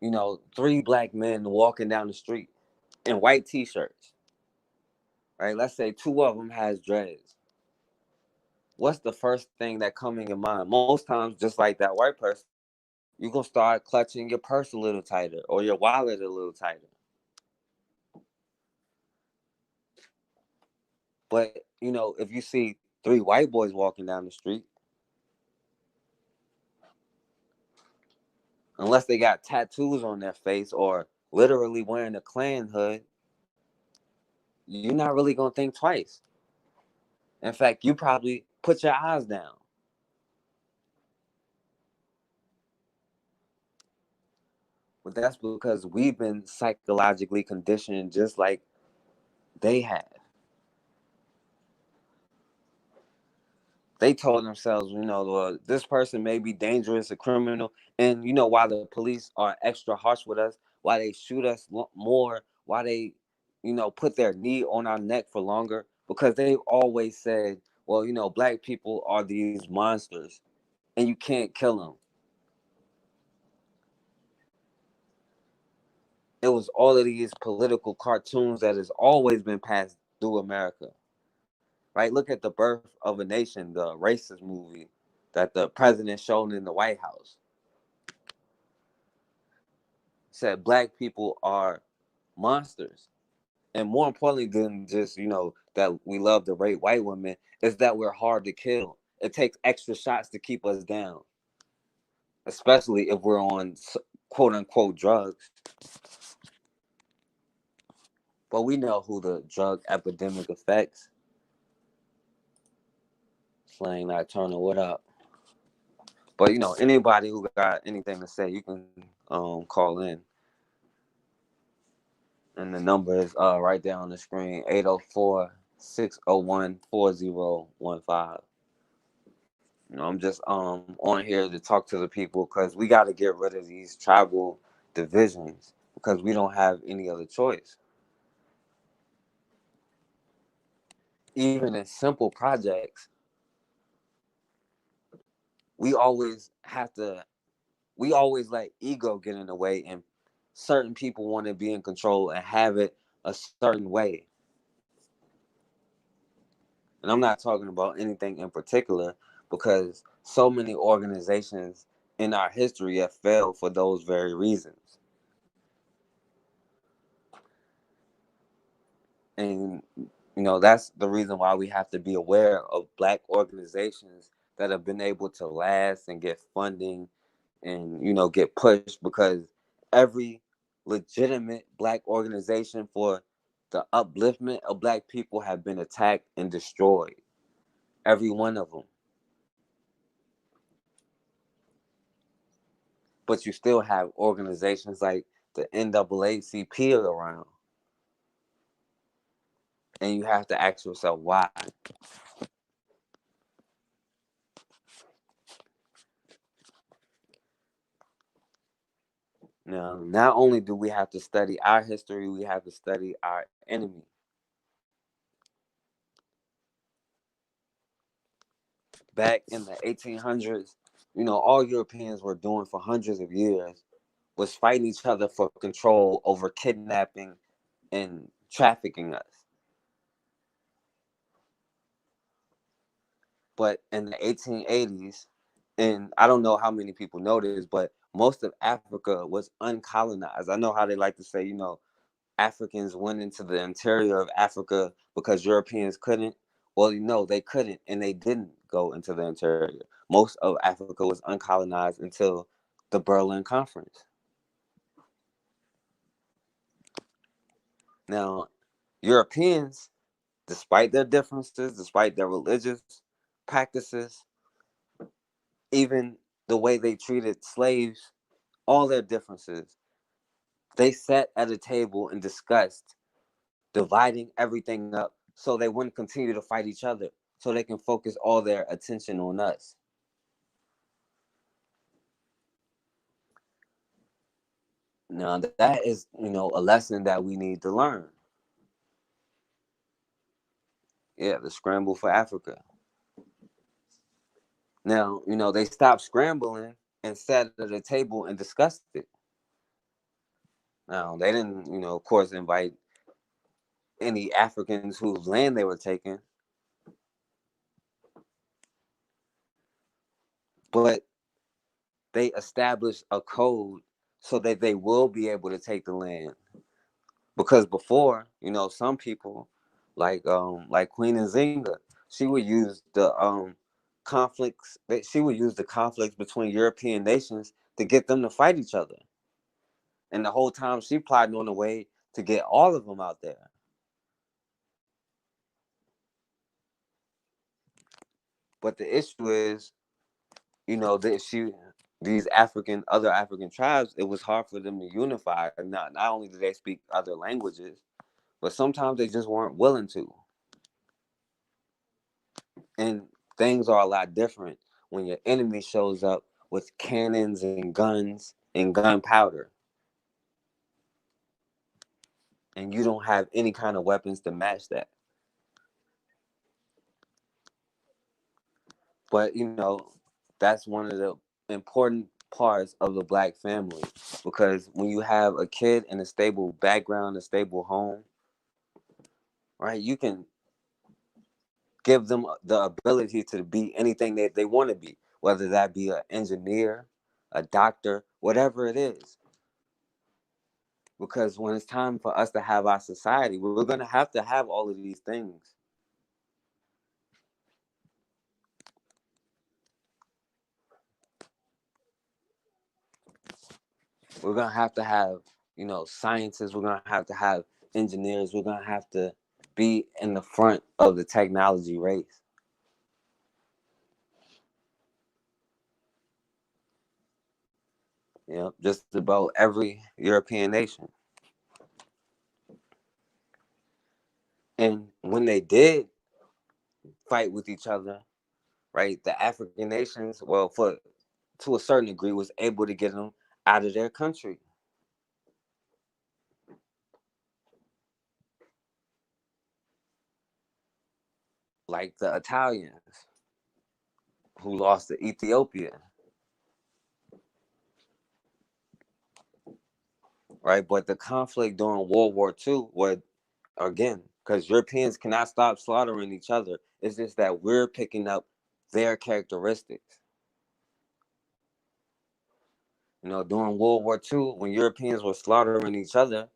3 Black men walking down the street in white t-shirts, right? Let's say 2 of them has dreads. What's the first thing that come in your mind? Most times, just like that white person, you're going to start clutching your purse a little tighter or your wallet a little tighter. But, if you see 3 white boys walking down the street, unless they got tattoos on their face or literally wearing a Klan hood, you're not really gonna think twice. In fact, you probably put your eyes down. But that's because we've been psychologically conditioned just like they have. They told themselves, well, this person may be dangerous, a criminal, and why the police are extra harsh with us, why they shoot us more, why they, put their knee on our neck for longer, because they always said, well, black people are these monsters, and you can't kill them. It was all of these political cartoons that has always been passed through America, right? Look at The Birth of a Nation, the racist movie that the president showed in the White House. Said black people are monsters. And more importantly than just, that we love to rape white women, is that we're hard to kill. It takes extra shots to keep us down, especially if we're on quote unquote drugs. But we know who the drug epidemic affects. Slang Nocturnal, what up? But anybody who got anything to say, you can call in. And the number is right there on the screen, 804-601-4015. I'm just on here to talk to the people because we got to get rid of these tribal divisions because we don't have any other choice. Even in simple projects, we always let ego get in the way, and certain people want to be in control and have it a certain way. And I'm not talking about anything in particular because so many organizations in our history have failed for those very reasons. And that's the reason why we have to be aware of black organizations that have been able to last and get funding and get pushed, because every legitimate black organization for the upliftment of black people have been attacked and destroyed, every one of them. But you still have organizations like the NAACP around, and you have to ask yourself why. Now, not only do we have to study our history, we have to study our enemy. Back in the 1800s, all Europeans were doing for hundreds of years was fighting each other for control over kidnapping and trafficking us. But in the 1880s, and I don't know how many people know this, but most of Africa was uncolonized. I know how they like to say, Africans went into the interior of Africa because Europeans couldn't. Well, they couldn't, and they didn't go into the interior. Most of Africa was uncolonized until the Berlin Conference. Now, Europeans, despite their differences, despite their religious practices, even the way they treated slaves, all their differences, they sat at a table and discussed dividing everything up so they wouldn't continue to fight each other, so they can focus all their attention on us. Now, that is, a lesson that we need to learn. Yeah, the scramble for Africa. Now, they stopped scrambling and sat at a table and discussed it. Now, they didn't, of course, invite any Africans whose land they were taking. But they established a code so that they will be able to take the land. Because before, some people like Queen Nzinga, she would use the conflicts between European nations to get them to fight each other. And the whole time she plotting on a way to get all of them out there. But the issue is, that these other African tribes, it was hard for them to unify. And not only did they speak other languages, but sometimes they just weren't willing to. And things are a lot different when your enemy shows up with cannons and guns and gunpowder, and you don't have any kind of weapons to match that. But that's one of the important parts of the Black family, because when you have a kid in a stable background, a stable home, right, you can give them the ability to be anything that they want to be, whether that be an engineer, a doctor, whatever it is. Because when it's time for us to have our society, we're going to have all of these things. We're going to have, scientists. We're going to have engineers. We're going to have to be in the front of the technology race. Just about every European nation. And when they did fight with each other, right, the African nations, well, to a certain degree, was able to get them out of their country. Like the Italians who lost to Ethiopia, right? But the conflict during World War II was, again, because Europeans cannot stop slaughtering each other. It's just that we're picking up their characteristics. During World War II, when Europeans were slaughtering each other,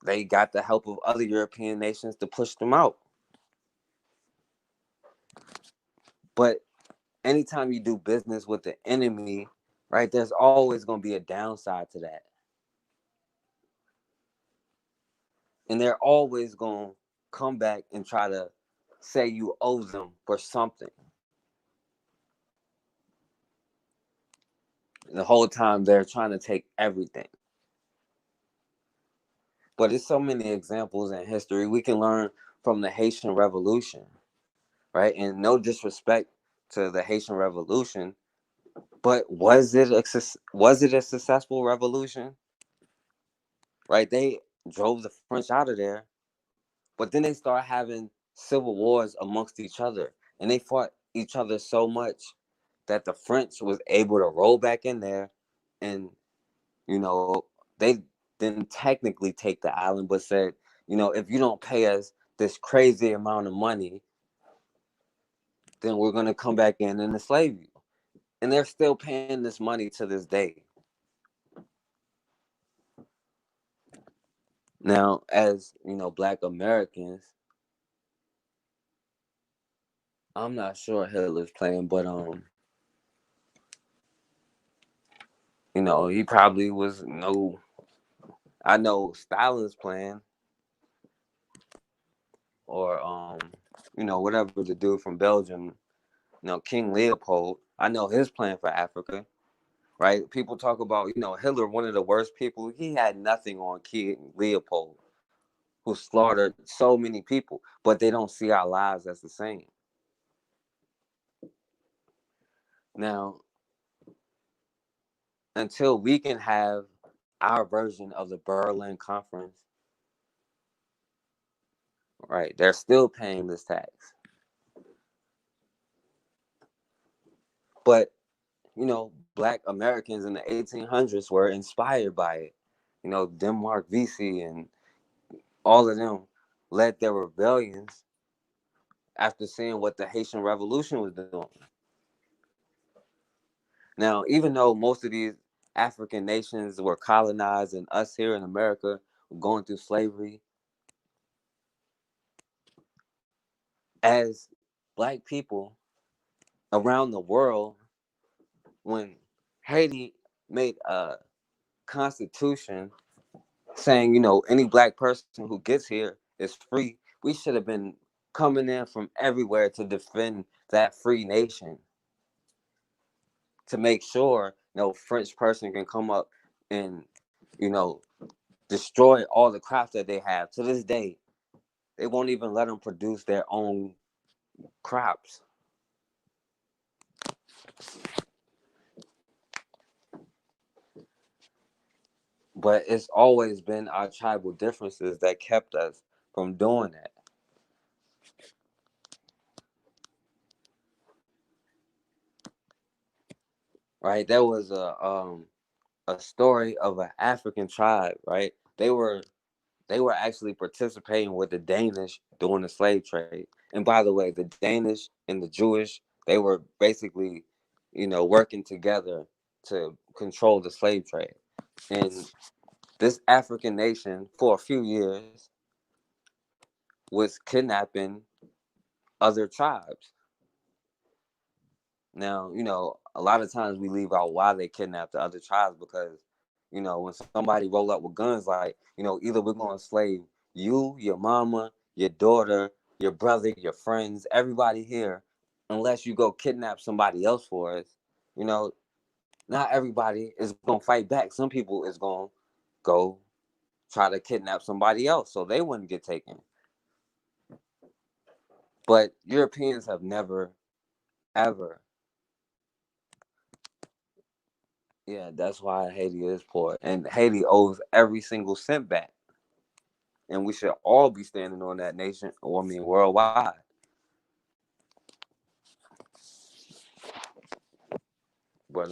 they got the help of other European nations to push them out. But anytime you do business with the enemy, right, there's always going to be a downside to that. And they're always going to come back and try to say you owe them for something. And the whole time they're trying to take everything. But there's so many examples in history. We can learn from the Haitian Revolution, right? And no disrespect to the Haitian Revolution, but was it a successful revolution? Right? They drove the French out of there, but then they started having civil wars amongst each other, and they fought each other so much that the French was able to roll back in there, and they didn't technically take the island, but said, if you don't pay us this crazy amount of money, then we're going to come back in and enslave you. And they're still paying this money to this day. Now, as Black Americans, I'm not sure Hitler's playing, but he probably was no. I know Stalin's playing, or whatever the dude from Belgium, King Leopold. I know his plan for Africa, right? People talk about Hitler, one of the worst people. He had nothing on King Leopold, who slaughtered so many people, but they don't see our lives as the same. Now, until we can have our version of the Berlin Conference, right, they're still paying this tax. But, Black Americans in the 1800s were inspired by it. Denmark Vesey and all of them led their rebellions after seeing what the Haitian Revolution was doing. Now, even though most of these African nations were colonized and us here in America were going through slavery, as Black people around the world, when Haiti made a constitution saying, any black person who gets here is free. We should have been coming in from everywhere to defend that free nation, to make sure no French person can come up and, you know, destroy all the crops that they have. To this day, they won't even let them produce their own crops. But it's always been our tribal differences that kept us from doing that. Right? There was a story of an African tribe, right? They were actually participating with the Danish during the slave trade. And by the way, the Danish and the Jewish, they were basically, working together to control the slave trade. And this African nation, for a few years, was kidnapping other tribes. Now, a lot of times we leave out why they kidnapped the other tribes because, when somebody roll up with guns, like, either we're going to enslave you, your mama, your daughter, your brother, your friends, everybody here, unless you go kidnap somebody else for us. You know, not everybody is going to fight back. Some people is going to go try to kidnap somebody else so they wouldn't get taken. But Europeans have never, ever. Yeah, that's why Haiti is poor. And Haiti owes every single cent back. And we should all be standing on that nation, or I mean worldwide. But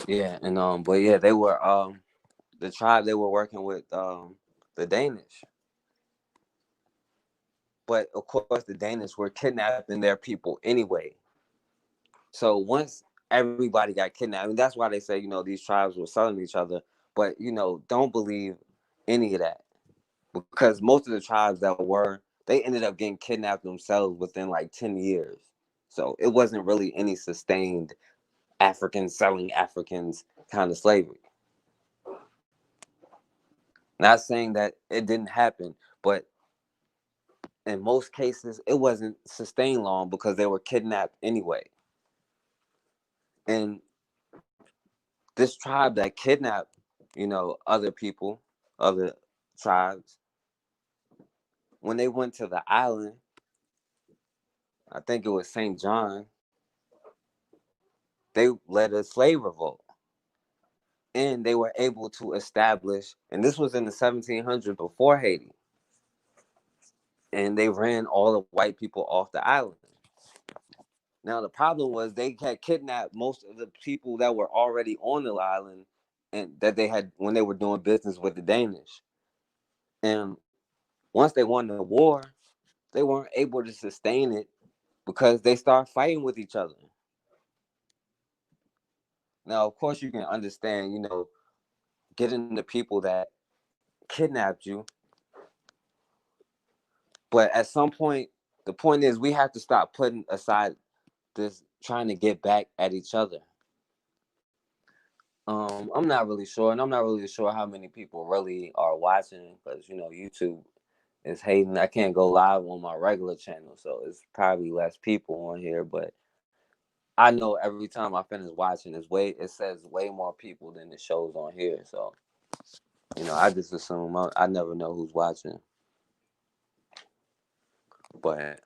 yeah, and but yeah, they were the tribe, they were working with the Danish. But of course the Danish were kidnapping their people anyway. So once everybody got kidnapped, I mean that's why they say, these tribes were selling each other. But don't believe any of that. Because most of the tribes that were, they ended up getting kidnapped themselves within like 10 years. So it wasn't really any sustained Africans selling Africans kind of slavery. Not saying that it didn't happen, but in most cases it wasn't sustained long because they were kidnapped anyway. And this tribe that kidnapped, other people, other tribes, when they went to the island, I think it was St. John, they led a slave revolt. And they were able to establish, and this was in the 1700s before Haiti, and they ran all the white people off the island. Now the problem was they had kidnapped most of the people that were already on the island, and that they had when they were doing business with the Danish. And once they won the war, they weren't able to sustain it because they started fighting with each other. Now, of course, you can understand, getting the people that kidnapped you. But at some point, the point is we have to stop putting aside this trying to get back at each other. I'm not really sure, and I'm not really sure how many people really are watching because YouTube is hating. I can't go live on my regular channel, so it's probably less people on here. But I know every time I finish watching, it says way more people than it shows on here. So I just assume I never know who's watching. But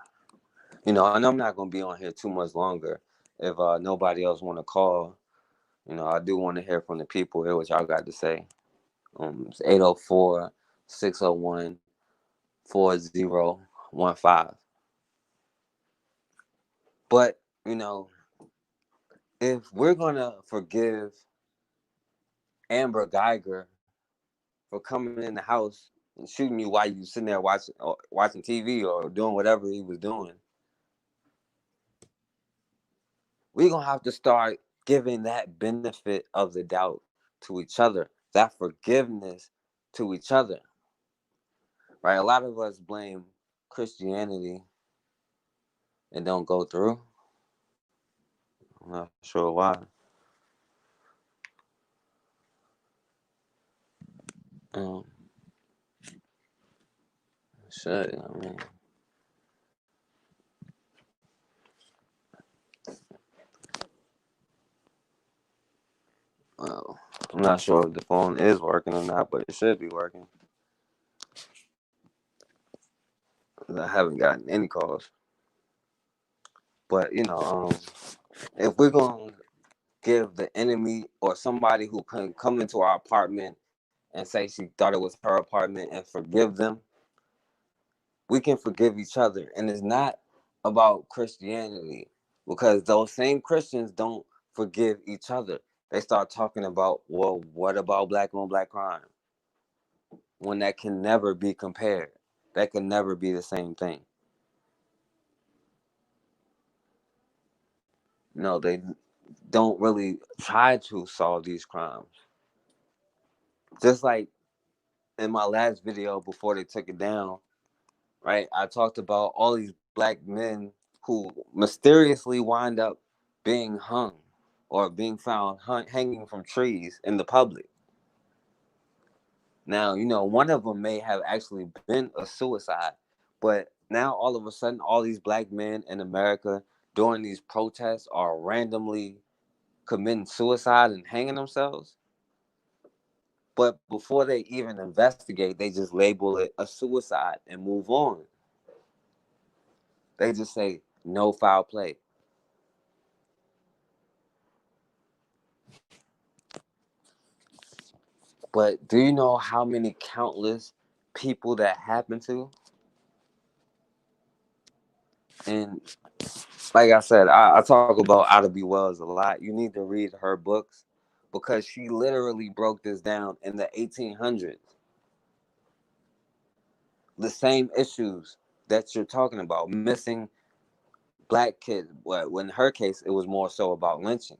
and I'm not gonna be on here too much longer. If nobody else want to call, I do want to hear from the people, hear what y'all got to say. It's 804 601 4015. But, if we're going to forgive Amber Geiger for coming in the house and shooting you while you sitting there watching TV or doing whatever he was doing, we're going to have to start giving that benefit of the doubt to each other, that forgiveness to each other. right? A lot of us blame Christianity and don't go through. I'm not sure why. Um, shit, I mean, well, I'm not sure if the phone is working or not, but it should be working. I haven't gotten any calls. But if we're gonna give the enemy or somebody who can come into our apartment and say she thought it was her apartment and forgive them, we can forgive each other. And it's not about Christianity because those same Christians don't forgive each other. They start talking about, well, what about black on black crime? When that can never be compared. That can never be the same thing. No, they don't really try to solve these crimes. Just like in my last video before they took it down, right? I talked about all these black men who mysteriously wind up being hung or being found hanging from trees in the public. Now, one of them may have actually been a suicide, but now all of a sudden, all these black men in America during these protests are randomly committing suicide and hanging themselves. But before they even investigate, they just label it a suicide and move on. They just say no foul play. But do you know how many countless people that happened to? And like I said, I talk about Ida B. Wells a lot. You need to read her books because she literally broke this down in the 1800s. The same issues that you're talking about, missing black kids. Well, in her case, it was more so about lynching.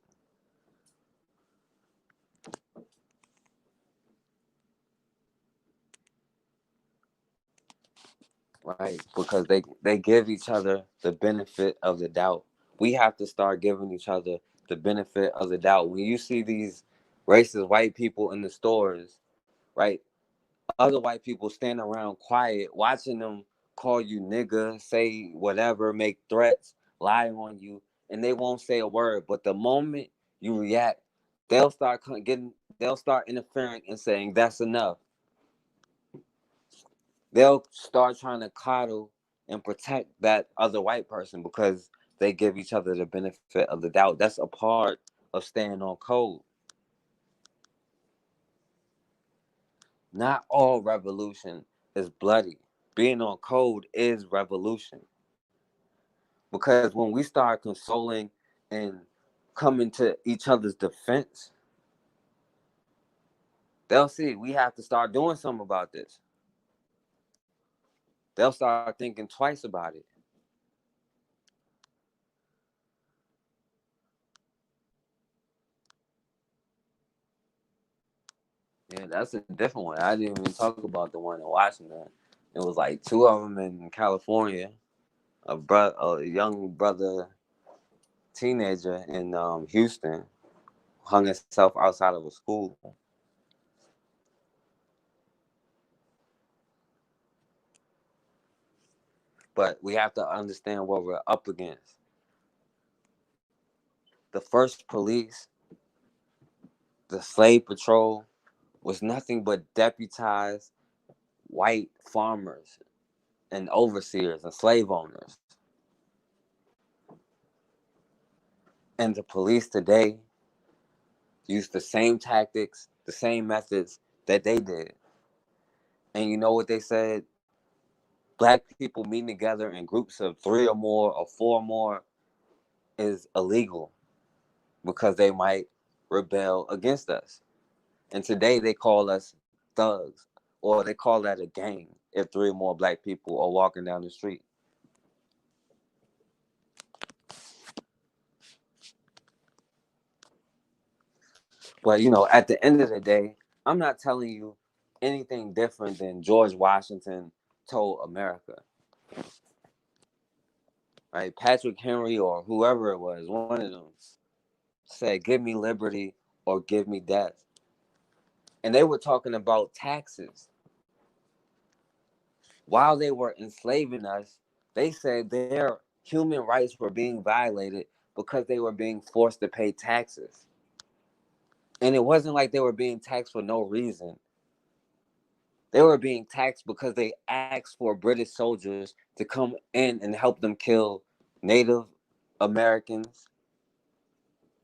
Right, because they give each other the benefit of the doubt. We have to start giving each other the benefit of the doubt. When you see these racist white people in the stores, right, other white people stand around quiet watching them call you nigga, say whatever, make threats, lie on you, and they won't say a word. But the moment you react, they'll start interfering and saying that's enough. They'll start trying to coddle and protect that other white person because they give each other the benefit of the doubt. That's a part of staying on code. Not all revolution is bloody. Being on code is revolution. Because when we start consoling and coming to each other's defense, they'll see we have to start doing something about this. They'll start thinking twice about it. Yeah, that's a different one. I didn't even talk about the one in Washington. It was like two of them in California. A young brother, teenager in Houston, hung himself outside of a school. But we have to understand what we're up against. The first police, the slave patrol, was nothing but deputized white farmers and overseers and slave owners. And the police today use the same tactics, the same methods that they did. And you know what they said? Black people meeting together in groups of three or more or four or more is illegal because they might rebel against us. And today they call us thugs, or they call that a gang if three or more black people are walking down the street. But at the end of the day, I'm not telling you anything different than George Washington told America. Right? Patrick Henry or whoever it was, one of them, said, "Give me liberty or give me death." And they were talking about taxes. While they were enslaving us, they said their human rights were being violated because they were being forced to pay taxes. And it wasn't like they were being taxed for no reason. They were being taxed because they asked for British soldiers to come in and help them kill Native Americans,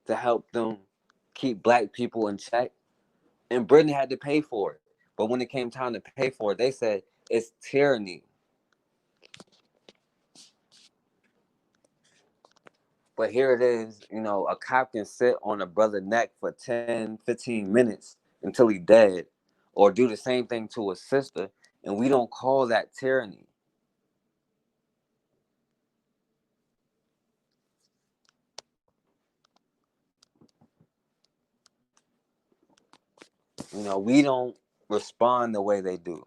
to help them keep black people in check. And Britain had to pay for it. But when it came time to pay for it, they said it's tyranny. But here it is, a cop can sit on a brother's neck for 10, 15 minutes until he dead, or do the same thing to a sister, and we don't call that tyranny. We don't respond the way they do.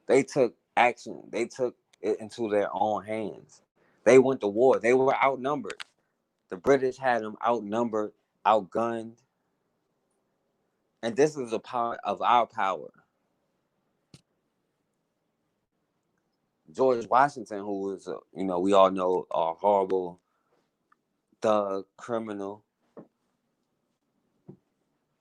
They took action. They took it into their own hands. They went to war. They were outnumbered. The British had them outnumbered, outgunned. And this is a part of our power. George Washington, who was, we all know, a horrible thug, criminal,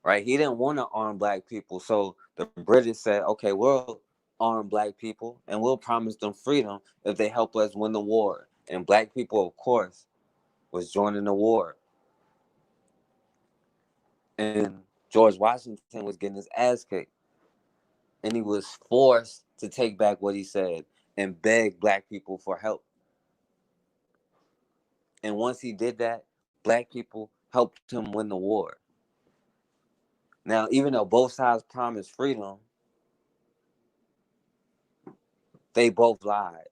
right? He didn't want to arm black people. So the British said, okay, we'll arm black people and we'll promise them freedom if they help us win the war. And black people, of course, was joining the war. And George Washington was getting his ass kicked. And he was forced to take back what he said and beg black people for help. And once he did that, black people helped him win the war. Now, even though both sides promised freedom, they both lied.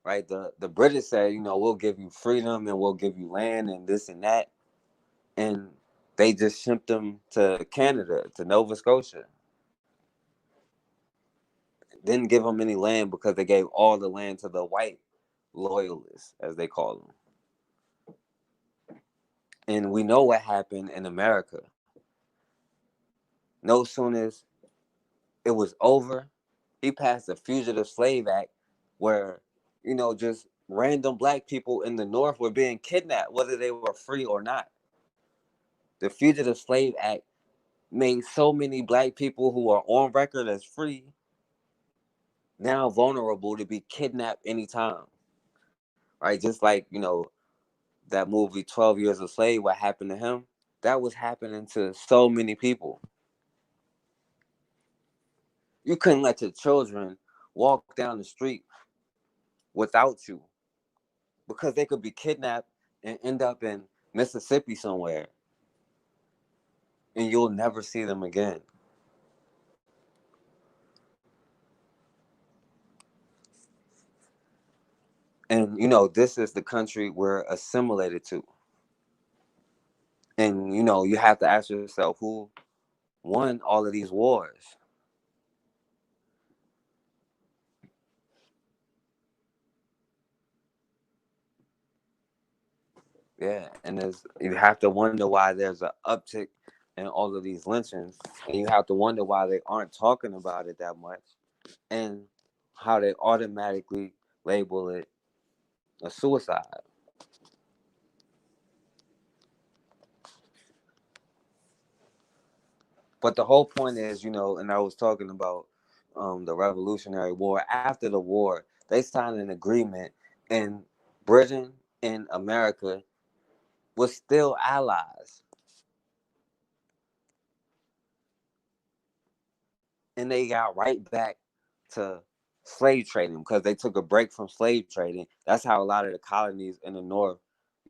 Right? The British said, we'll give you freedom and we'll give you land and this and that. And they just shipped them to Canada, to Nova Scotia. Didn't give them any land because they gave all the land to the white loyalists, as they call them. And we know what happened in America. No soon as it was over, he passed the Fugitive Slave Act where, just random black people in the North were being kidnapped, whether they were free or not. The Fugitive Slave Act made so many black people who are on record as free now vulnerable to be kidnapped anytime. Right? Just like, that movie 12 Years a Slave, what happened to him? That was happening to so many people. You couldn't let your children walk down the street without you because they could be kidnapped and end up in Mississippi somewhere and you'll never see them again. And this is the country we're assimilated to. And you have to ask yourself, who won all of these wars? Yeah, and you have to wonder why there's an uptick in all of these lynchings, and you have to wonder why they aren't talking about it that much, and how they automatically label it a suicide. But the whole point is, and I was talking about the Revolutionary War. After the war, they signed an agreement, and Britain and America was still allies. And they got right back to slave trading because they took a break from slave trading. That's how a lot of the colonies in the North,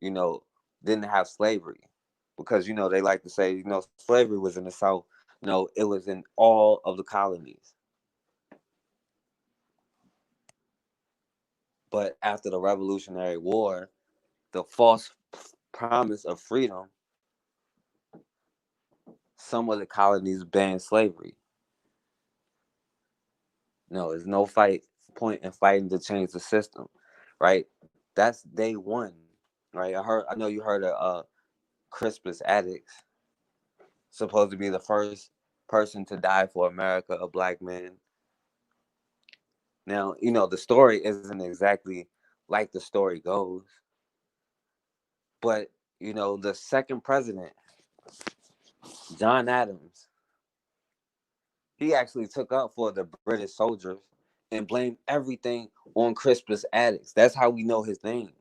you know, didn't have slavery. Because, they like to say, slavery was in the South. No, it was in all of the colonies. But after the Revolutionary War, the false promise of freedom, some of the colonies banned slavery. No, there's no point in fighting to change the system, right? That's day one, right? I know you heard of Crispus Attucks, supposed to be the first person to die for America, a black man. Now, the story isn't exactly like the story goes, but the second president, John Adams, he actually took up for the British soldiers and blamed everything on Crispus Attucks. That's how we know his name.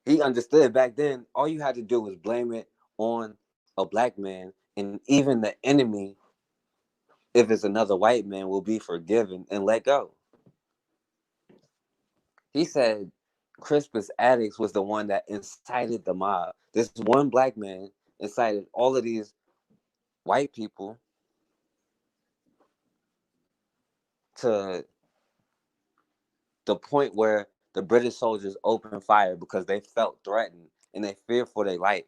He understood back then, all you had to do was blame it on a black man, and even the enemy, if it's another white man, will be forgiven and let go. He said Crispus Attucks was the one that incited the mob. This one black man incited all of these white people to the point where the British soldiers opened fire because they felt threatened and they feared for their life.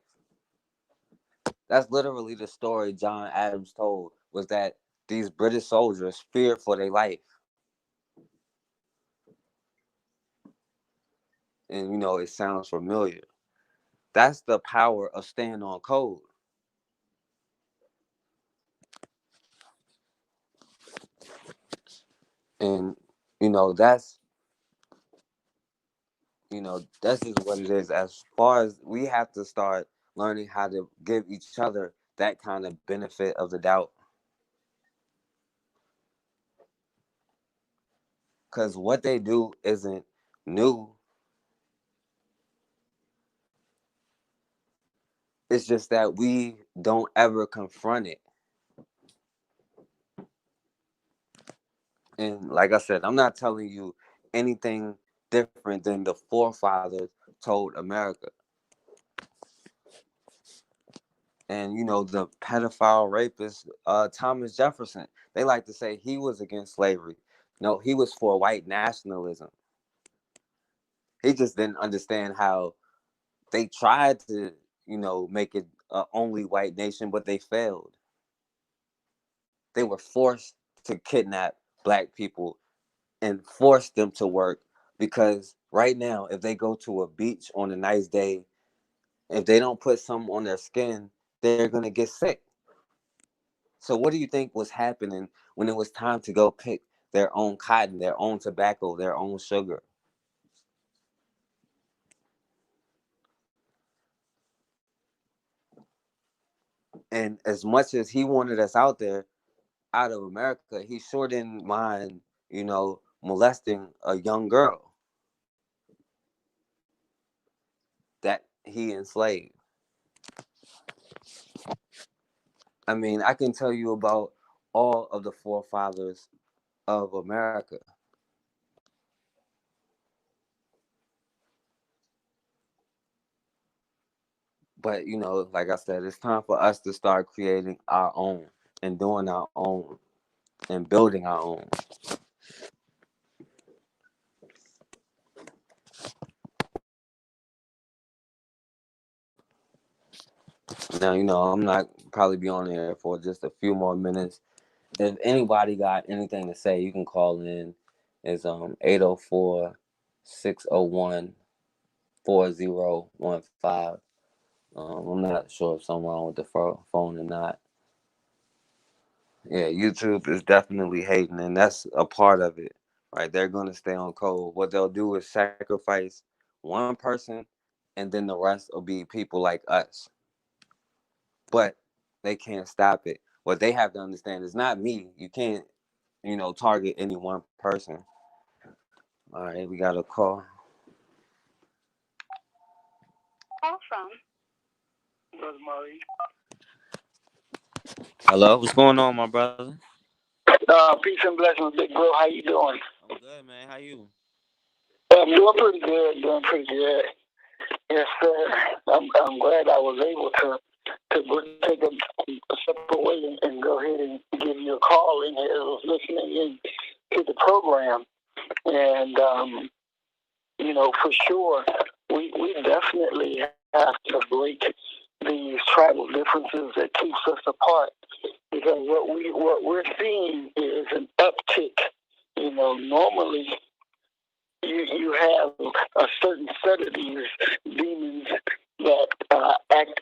That's literally the story John Adams told, was that these British soldiers feared for their life. And it sounds familiar. That's the power of staying on code. And that's that's just what it is. As far as we have to start learning how to give each other that kind of benefit of the doubt. Because what they do isn't new. It's just that we don't ever confront it. And like I said, I'm not telling you anything different than the forefathers told America. And the pedophile rapist Thomas Jefferson, they like to say he was against slavery. No, he was for white nationalism. He just didn't understand how they tried to make it only white nation, but they failed. They were forced to kidnap black people and force them to work, because right now, if they go to a beach on a nice day, if they don't put something on their skin, they're going to get sick. So what do you think was happening when it was time to go pick their own cotton, their own tobacco, their own sugar? And as much as he wanted us out there, out of America, he sure didn't mind, molesting a young girl that he enslaved. I mean, I can tell you about all of the forefathers of America. But like I said, it's time for us to start creating our own and doing our own and building our own. Now, I'm not probably be on there for just a few more minutes. If anybody got anything to say, you can call in. It's 804-601-4015. I'm not sure if something wrong with the phone or not. Yeah, YouTube is definitely hating, and that's a part of it, right? They're going to stay on code. What they'll do is sacrifice one person, and then the rest will be people like us. But they can't stop it. What they have to understand is not me. You can't, target any one person. All right, we got a call. Call from Brother Murray. Hello, what's going on, my brother? Peace and blessings, big bro. How you doing? I'm good, man. How you? I'm doing pretty good. Doing pretty good. Yes, sir. I'm glad I was able to take a step away and go ahead and give you a call in here. I was listening in to the program, and for sure, we definitely have to break these tribal differences that keeps us apart. because what we're seeing is an uptick. Normally you have a certain set of these demons that act,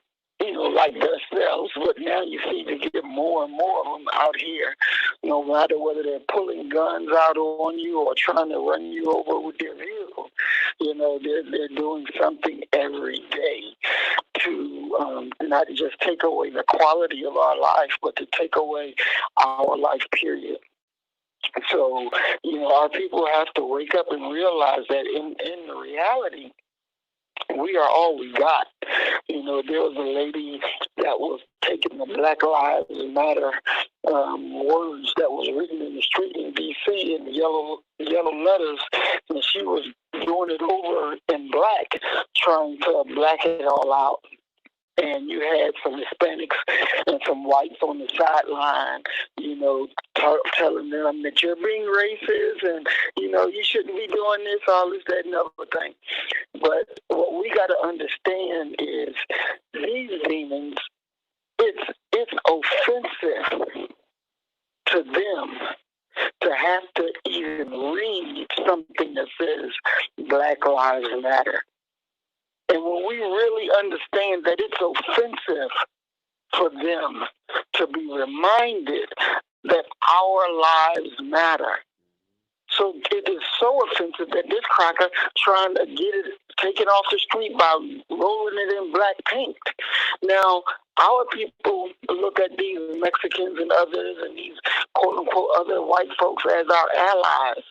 like themselves, but now you seem to get more and more of them out here, no matter whether they're pulling guns out on you or trying to run you over with their vehicle. They're doing something every day to not just take away the quality of our life, but to take away our life period. So, our people have to wake up and realize that in reality, we are all we got. There was a lady that was taking the Black Lives Matter words that was written in the street in D.C. in yellow letters, and she was doing it over in black, trying to black it all out. And you had some Hispanics and some whites on the sideline, telling them that you're being racist and, you shouldn't be doing this, all this, that, and other thing. But what we got to understand is these demons, it's offensive to them to have to even read something that says Black Lives Matter. And when we really understand that it's offensive for them to be reminded that our lives matter. So it is so offensive that this cracker trying to get it taken off the street by rolling it in black paint. Now, our people look at these Mexicans and others and these quote-unquote other white folks as our allies.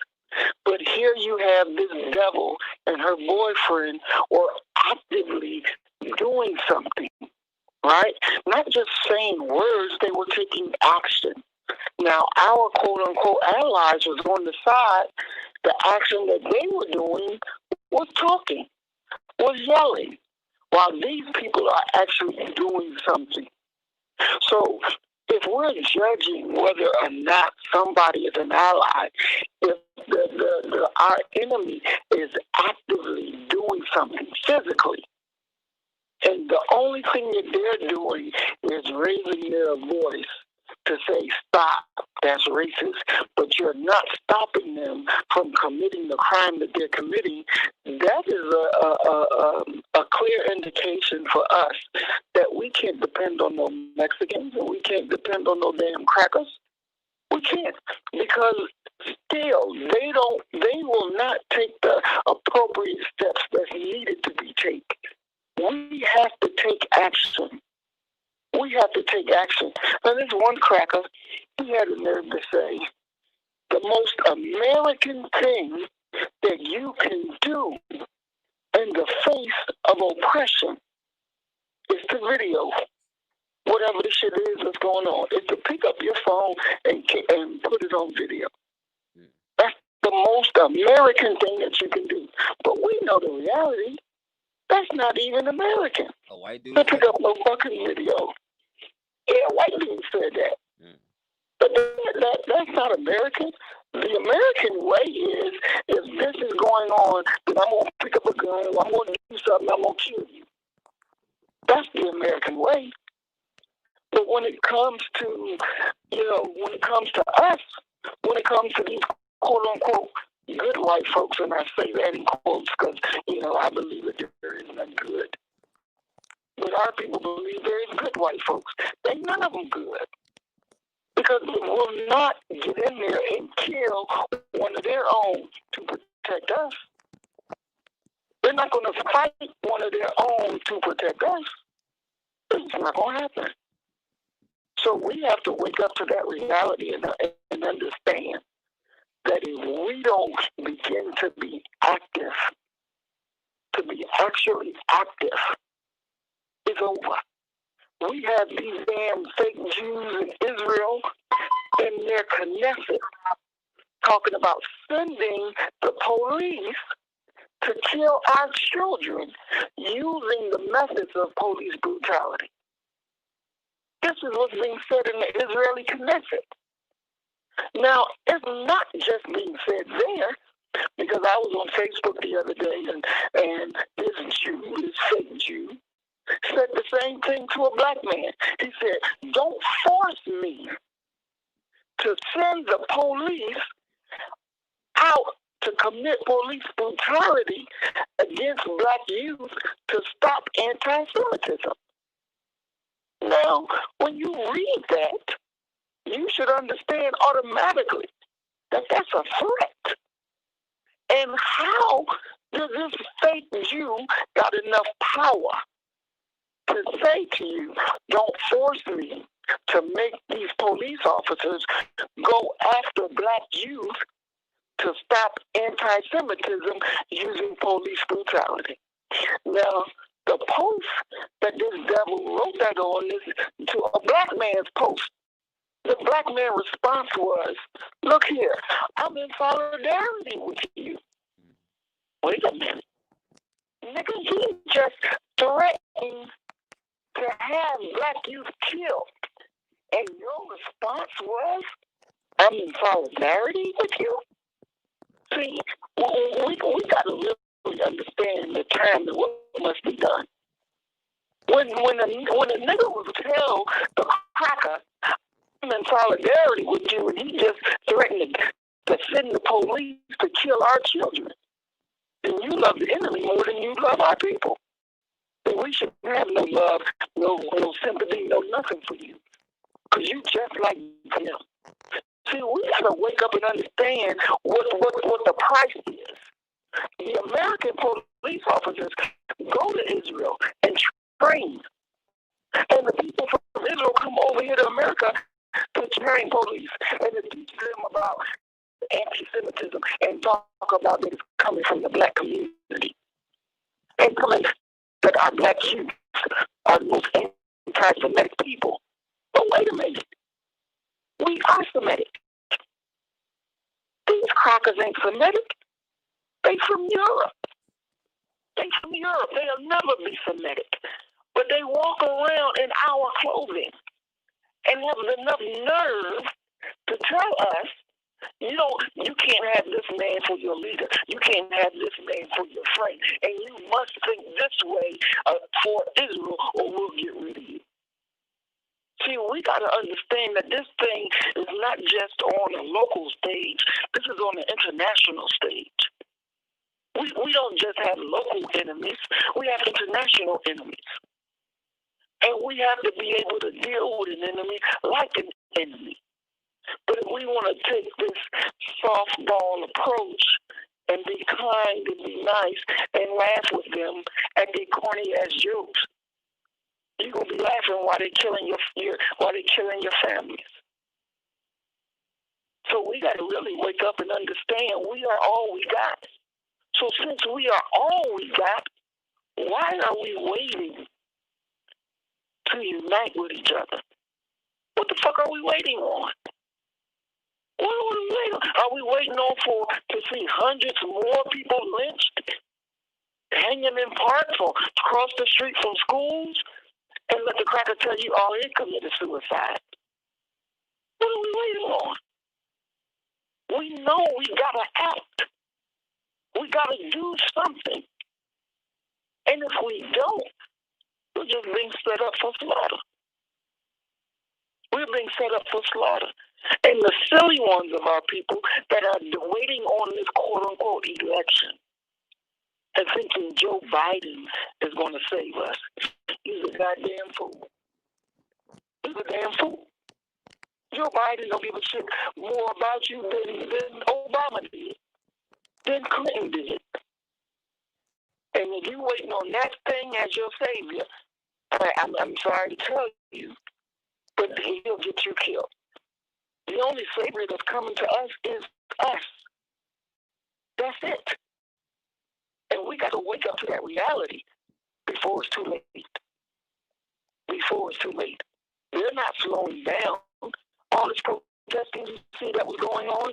But here you have this devil and her boyfriend were actively doing something, right? Not just saying words, they were taking action. Now, our quote-unquote allies was on the side. The action that they were doing was talking, was yelling, while these people are actually doing something. So if we're judging whether or not somebody is an ally, if our enemy is actively doing something physically, and the only thing that they're doing is raising their voice to say, stop, that's racist, but you're not stopping them from committing the crime that they're committing, that is a clear indication for us that we can't depend on no Mexicans and we can't depend on no damn crackers. We can't, because still they will not take the appropriate steps that's needed to be taken. We have to take action. We have to take action. Now, there's one cracker, he had the nerve to say, the most American thing that you can do in the face of oppression is to video whatever the shit is that's going on. Is to pick up your phone and put it on video. That's the most American thing that you can do. But we know the reality. That's not even American. A white dude? To pick up no fucking video. Yeah, white dude said that. But that's not American. The American way is, if this is going on, then I'm going to pick up a gun, I'm going to do something, I'm going to kill you. That's the American way. But when it comes to, when it comes to us, when it comes to these quote-unquote good white folks, and I say that in quotes because, I believe that there is none good. But our people believe there is good white folks. Ain't none of them good. Because they will not get in there and kill one of their own to protect us. They're not going to fight one of their own to protect us. It's not going to happen. So we have to wake up to that reality and understand that if we don't begin to be active, to be actually active, it's over. We have these damn fake Jews in Israel and their Knesset talking about sending the police to kill our children using the methods of police brutality. This is what's being said in the Israeli Knesset. Now, it's not just being said there, because I was on Facebook the other day, and this Jew, this fake Jew, said the same thing to a black man. He said, don't force me to send the police out to commit police brutality against black youth to stop anti-Semitism. Now, when you read that, you should understand automatically that that's a threat. And how does this fake Jew got enough power to say to you, don't force me to make these police officers go after black youth to stop anti-Semitism using police brutality? Now, the post that this devil wrote that on is to a black man's post. The black man's response was, look here, I'm in solidarity with you. Wait a minute. Nigga, you just threatened to have black youth killed. And your response was, I'm in solidarity with you? See, we got to really understand the time and what must be done. When a nigga would tell the cracker, I'm in solidarity with you, and he just threatened to send the police to kill our children, then you love the enemy more than you love our people. And we should have no love, no sympathy, no nothing for you, because you just like them. See, we got to wake up and understand what the price is. The American police officers go to Israel and train. And the people from Israel come over here to America to train police and to teach them about anti-Semitism and talk about it coming from the black community. And coming that our black youth are the most anti-Semitic people. But wait a minute. We are Semitic. These crackers ain't Semitic. They from Europe. They'll never be Semitic. But they walk around in our clothing and have enough nerve to tell us, you can't have this man for your leader. You can't have this man for your friend. And you must think this way for Israel or we'll get rid of you. See, we got to understand that this thing is not just on a local stage. This is on an international stage. We don't just have local enemies. We have international enemies. And we have to be able to deal with an enemy like an enemy. But if we want to take this softball approach and be kind and be nice and laugh with them at their corny ass jokes, you're gonna be laughing while they're killing your families. So we got to really wake up and understand we are all we got. So since we are all we got, why are we waiting to unite with each other? What the fuck are we waiting on? What are we waiting on? Are we waiting on to see hundreds more people lynched, hanging in parks or across the street from schools, and let the cracker tell you, oh, he committed suicide? What are we waiting on? We know we gotta act. We gotta do something. And if we don't, we're just being set up for slaughter. We're being set up for slaughter. And the silly ones of our people that are waiting on this quote-unquote election and thinking Joe Biden is going to save us. He's a goddamn fool. He's a damn fool. Joe Biden don't give a shit more about you than Obama did, than Clinton did. And if you're waiting on that thing as your savior, I'm sorry to tell you, but he'll get you killed. The only savior that's coming to us is us. That's it. And we got to wake up to that reality before it's too late. Before it's too late. They're not slowing down. All this protesting you see that was going on,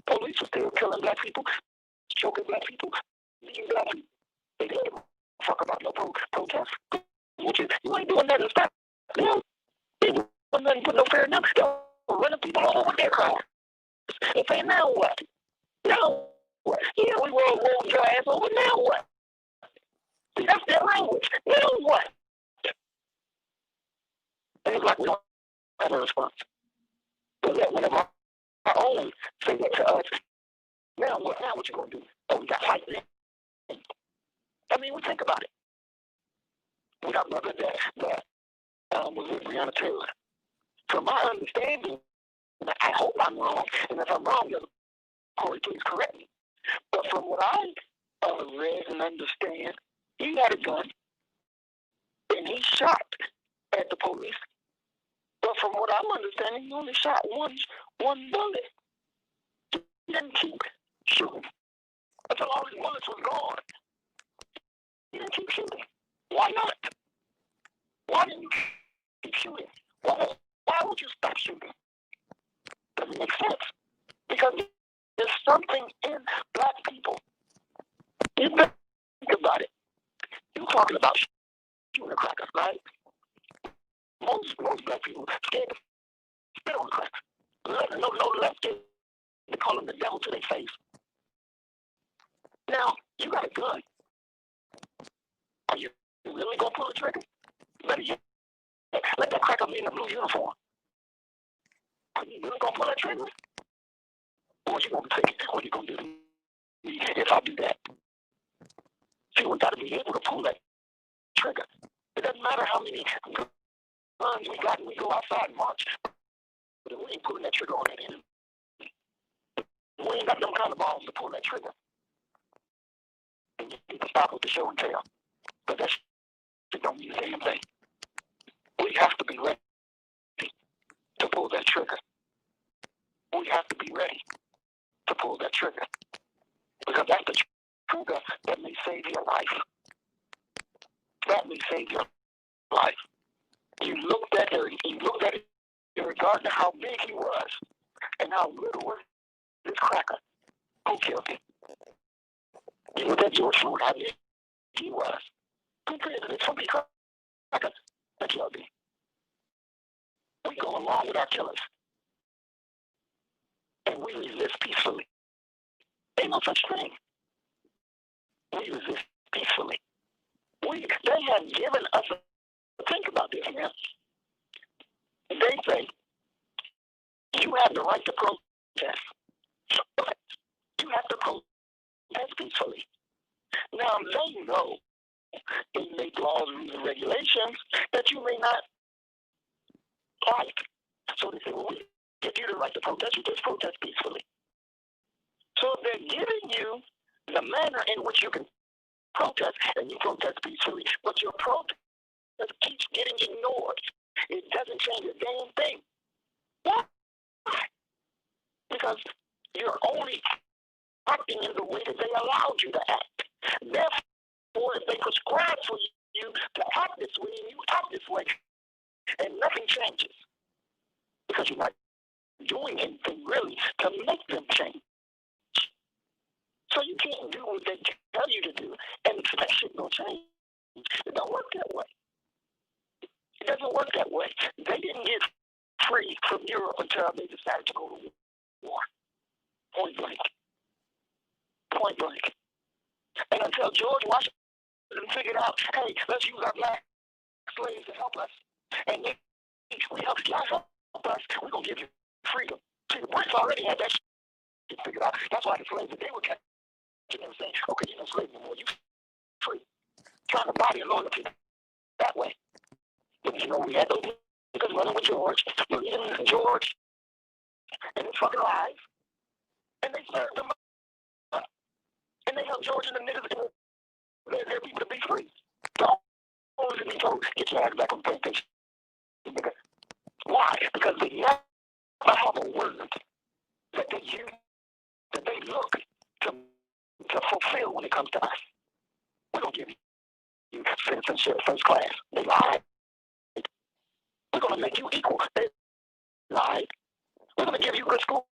police were still killing black people, choking black people, beating black people. They didn't give a fuck about no protest. You ain't doing nothing to stop them. They ain't doing nothing to put no fear in them. They're running people over with their cars. They say, now what? Now what? Yeah, we rolled your ass over, now what? See, that's their language. Now what? response. But let one of our own say that to us. Now what you gonna do? Oh, we got fight. I mean, we think about it. We got brother that was with Breonna Taylor. From my understanding, I hope I'm wrong, and if I'm wrong, Corey, please correct me. But from what I read and understand, he had a gun, and he shot at the police. But from what I'm understanding, he only shot one bullet. He didn't keep shooting until all his bullets was gone. He didn't keep shooting. Why not? Why didn't you keep shooting? Why would you stop shooting? Doesn't make sense. Because there's something in black people. You think about it. You're talking about shooting a cracker, right? Most black people scared to spit on a cracker. No left kid. They call him the devil to their face. Now, you got a gun. Are you really going to pull the trigger? Let that cracker be in a blue uniform. Are you really going to pull that trigger? Or are you going to take it? What are you going to do to me if I do that? You got to be able to pull that trigger. It doesn't matter how many guns we got and we go outside and march. But we ain't pulling that trigger on that enemy. We ain't got them kind of balls to pull that trigger. And you can stop with the show and tell. But that shit don't mean the same thing. We have to be ready to pull that trigger. We have to be ready to pull that trigger. Because that's the trigger that may save your life. That may save your life. You looked at it in regard to how big he was and how little was this cracker. Who killed him? You looked at George Floyd, how big he was. Compared to the Trumpy cracker that killed him. We go along with our killers. And we resist peacefully. Ain't no such thing. We resist peacefully. They have given us think about this, man. They say you have the right to protest, but you have to protest peacefully. Now they know in make laws, rules, and regulations that you may not like. So they say, well, we give you the right to protest, you just protest peacefully. So if they're giving you the manner in which you can protest, and you protest peacefully, but your protest keeps getting ignored. It doesn't change a damn thing. Why? Because you're only acting in the way that they allowed you to act. Therefore, if they prescribe for you to act this way, you act this way, and nothing changes. Because you're not doing anything really to make them change. So you can't do what they tell you to do and expect shit will change. It don't work that way. It doesn't work that way. They didn't get free from Europe until they decided to go to war. Point blank. Point blank. And until George Washington figured out, hey, let's use our black slaves to help us. And if we help y'all help us, we're going to give you freedom. See, the Brits already had that shit figured out. That's why the slaves that they were catching them saying, okay, you're no slave anymore, you free. Trying to buy your loyalty that way. But you know, we had those niggas running with George, believing George and his fucking lies, and they served them up. And they helped George and the niggas and their people to be free. So, only to be told, get your ass back on the plantation. Why? Because they never have a word that they use, that they look to fulfill when it comes to us. We're going to give you citizenship first class. They lied. We're going to make you equal. They lied. We're going to give you good school.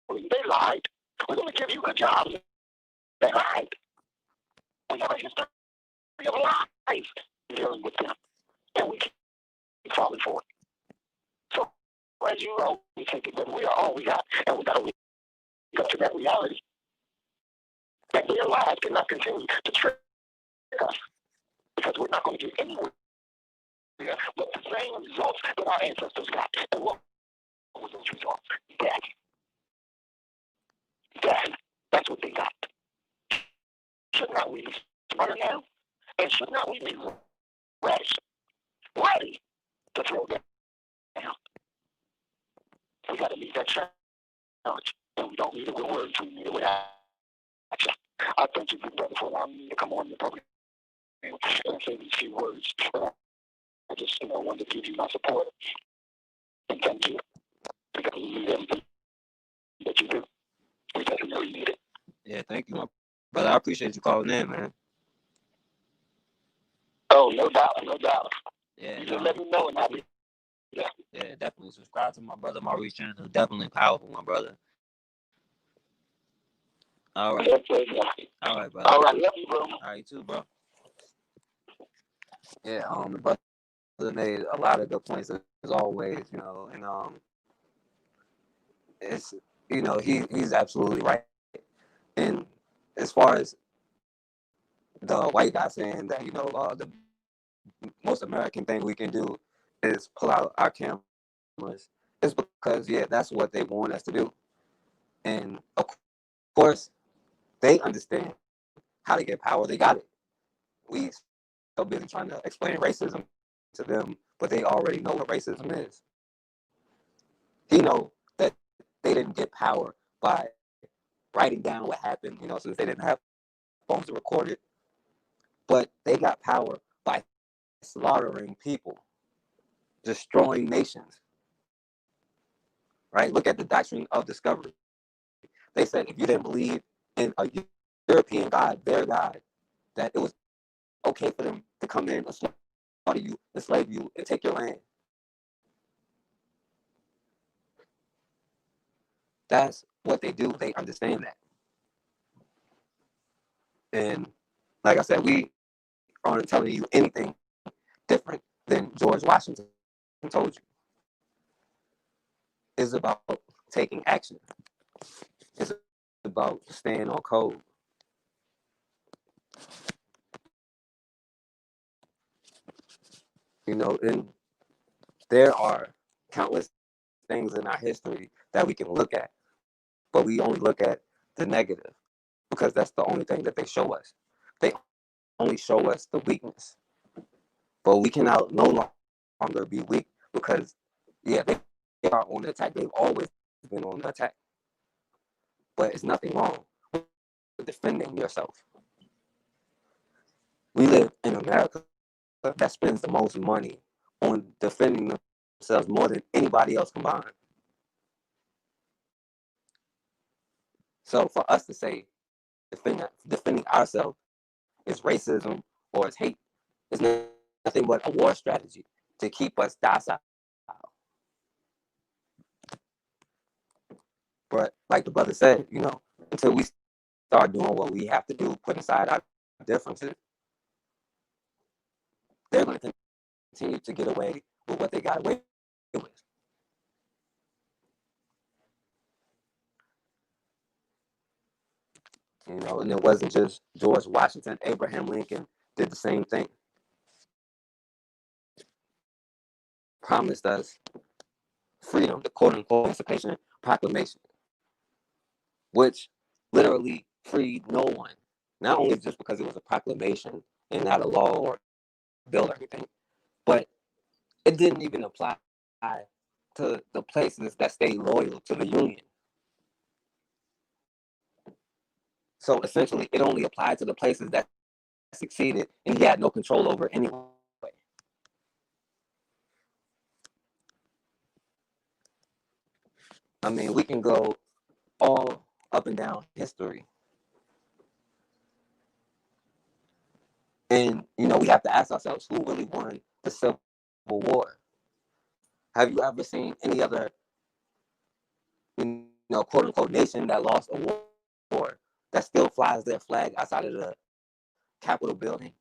They lied. We're going to give you good jobs. They lied. We have a history of lies dealing with them. And we keep falling for it. So, as you know, we take it that we are all we got. And we got to wake up to that reality. That their lives cannot continue to trick us. Because we're not going to get anywhere with the same results that our ancestors got. And what what those Jews are. That's what they got. Should not we be smarter now? And should not we be ready to throw down? We got to meet that challenge. And we don't need it with words, we need it with action. I thank you, big brother, for allowing me to come on the program and say these few words. I just, wanted to give you my support. And thank you. Because you need everything that you do. We definitely need it. Yeah, thank you, my brother. I appreciate you calling in, man. Oh, no doubt, no doubt. Yeah, you just let me know and I'll be yeah, definitely subscribe to my brother Maurice channel. Definitely powerful, my brother. All right. All right, brother. All right, love you, bro. All right, you too, bro. Yeah, the brother made a lot of good points as always, and it's he's absolutely right. And as far as the white guy saying that the most American thing we can do is pull out our cameras, it's because that's what they want us to do. And of course, they understand how to get power. They got it. We so busy trying to explain racism to them, but they already know what racism is. He know that they didn't get power by writing down what happened, since they didn't have phones to record it. But they got power by slaughtering people, destroying nations. Right? Look at the doctrine of discovery. They said if you didn't believe in a European God, their God, that it was okay for them to come in and slaughter you, enslave you, and take your land. That's what they do. They understand that. And like I said, we aren't telling you anything different than George Washington told you. It's about taking action. It's about staying on code. And there are countless things in our history that we can look at, but we only look at the negative because that's the only thing that they show us. They only show us the weakness. But we cannot no longer be weak because, they are on the attack. They've always been on the attack. But it's nothing wrong with defending yourself. We live in America that spends the most money on defending themselves more than anybody else combined. So for us to say defending ourselves is racism or is hate, it's nothing but a war strategy to keep us docile. But like the brother said, until we start doing what we have to do, put aside our differences, they're going to continue to get away with what they got away with. And it wasn't just George Washington. Abraham Lincoln did the same thing. Promised us freedom, the quote-unquote Emancipation Proclamation, which literally freed no one. Not only just because it was a proclamation and not a law or bill or anything, but it didn't even apply to the places that stayed loyal to the Union. So essentially, it only applied to the places that succeeded and he had no control over anyway. I mean, we can go all up and down history. And, we have to ask ourselves who really won the Civil War. Have you ever seen any other, quote unquote nation that lost a war that still flies their flag outside of the Capitol building?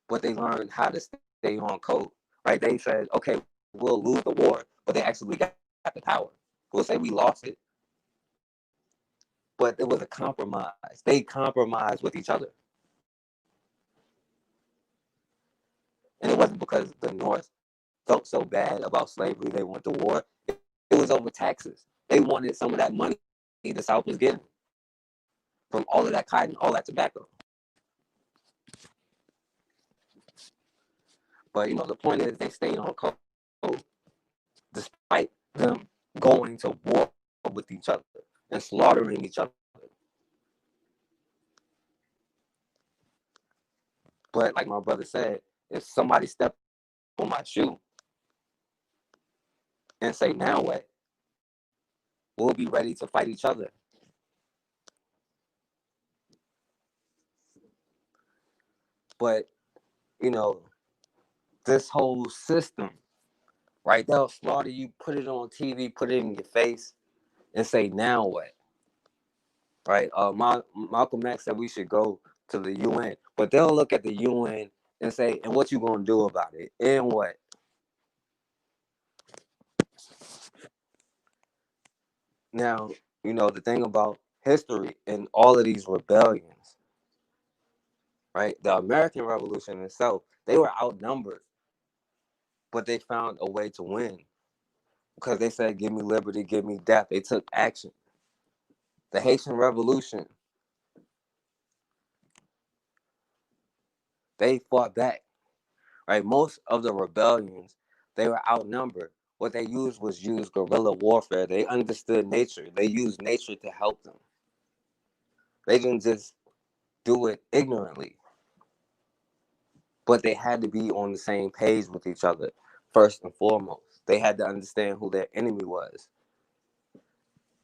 But they learned how to stay on code, right? They said, okay, we'll lose the war, but they actually got the power. We'll say we lost it, but it was a compromise. They compromised with each other. And it wasn't because the North felt so bad about slavery, they went to war. It was over taxes. They wanted some of that money the South was getting from all of that cotton, all that tobacco. But the point is, they stayed on code despite them going to war with each other and slaughtering each other. But like my brother said, if somebody step on my shoe and say, now what? We'll be ready to fight each other. But, this whole system, right? They'll slaughter you, put it on TV, put it in your face, and say, now what? Right? Malcolm X said we should go to the UN, but they'll look at the UN and say, and what you gonna do about it? And what? Now, the thing about history and all of these rebellions, right? The American Revolution itself, they were outnumbered, but they found a way to win because they said, give me liberty, give me death. They took action. The Haitian Revolution, they fought back, right? Most of the rebellions, they were outnumbered. What they used was guerrilla warfare. They understood nature. They used nature to help them. They didn't just do it ignorantly, but they had to be on the same page with each other, first and foremost. They had to understand who their enemy was.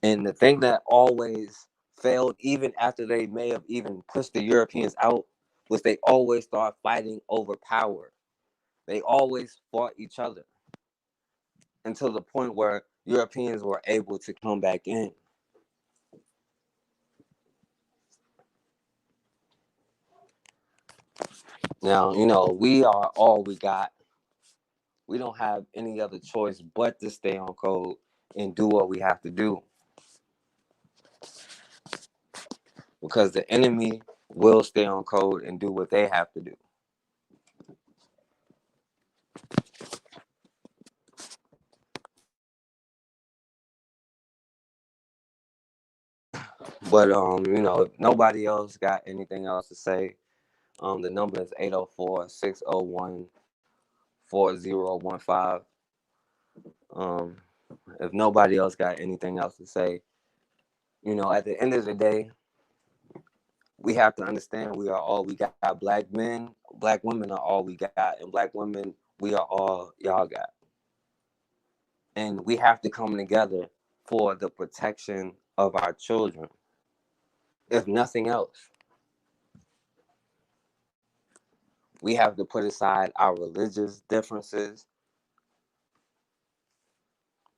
And the thing that always failed, even after they may have even pushed the Europeans out, was they always started fighting over power. They always fought each other until the point where Europeans were able to come back in. Now, we are all we got. We don't have any other choice but to stay on code and do what we have to do. Because the enemy will stay on code and do what they have to do. But if nobody else got anything else to say, the number is 804-601-4015. If nobody else got anything else to say, at the end of the day, we have to understand we are all we got. Black men, black women are all we got, and black women, we are all y'all got. And we have to come together for the protection of our children, if nothing else. We have to put aside our religious differences,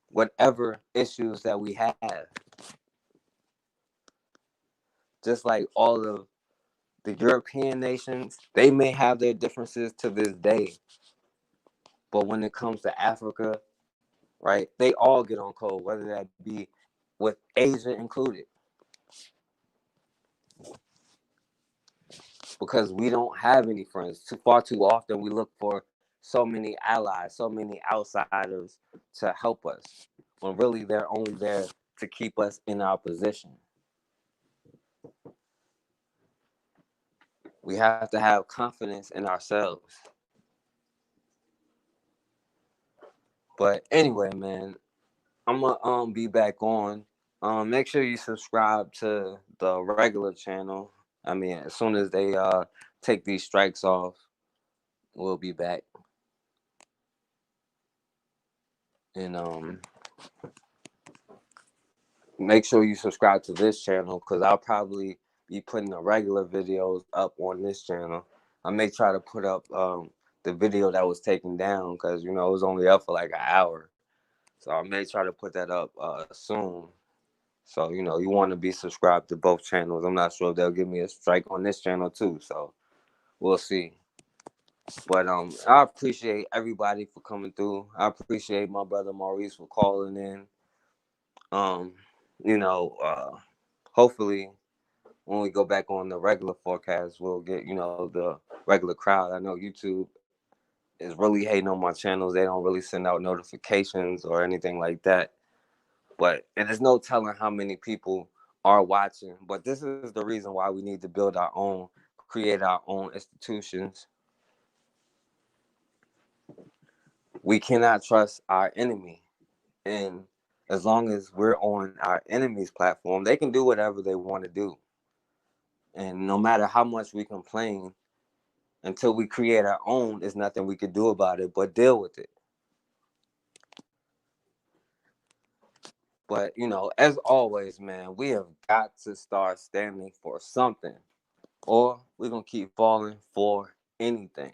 whatever issues that we have. Just like all of the European nations, they may have their differences to this day. But when it comes to Africa, right, they all get on code, whether that be with Asia included. Because we don't have any friends. Far too often we look for so many allies, so many outsiders to help us, when really they're only there to keep us in our position. We have to have confidence in ourselves. But anyway, man, I'm gonna be back on. Make sure you subscribe to the regular channel. I mean, as soon as they take these strikes off, we'll be back. And make sure you subscribe to this channel, because I'll probably be putting the regular videos up on this channel. I may try to put up the video that was taken down, because it was only up for like an hour. So I may try to put that up soon. So, you want to be subscribed to both channels. I'm not sure if they'll give me a strike on this channel too. So we'll see. But I appreciate everybody for coming through. I appreciate my brother Maurice for calling in. Hopefully when we go back on the regular forecast, we'll get, the regular crowd. I know YouTube is really hating on my channels. They don't really send out notifications or anything like that. And there's no telling how many people are watching. But this is the reason why we need to build our own, create our own institutions. We cannot trust our enemy. And as long as we're on our enemy's platform, they can do whatever they want to do. And no matter how much we complain, until we create our own, there's nothing we could do about it but deal with it. But, as always, man, we have got to start standing for something, or we're going to keep falling for anything.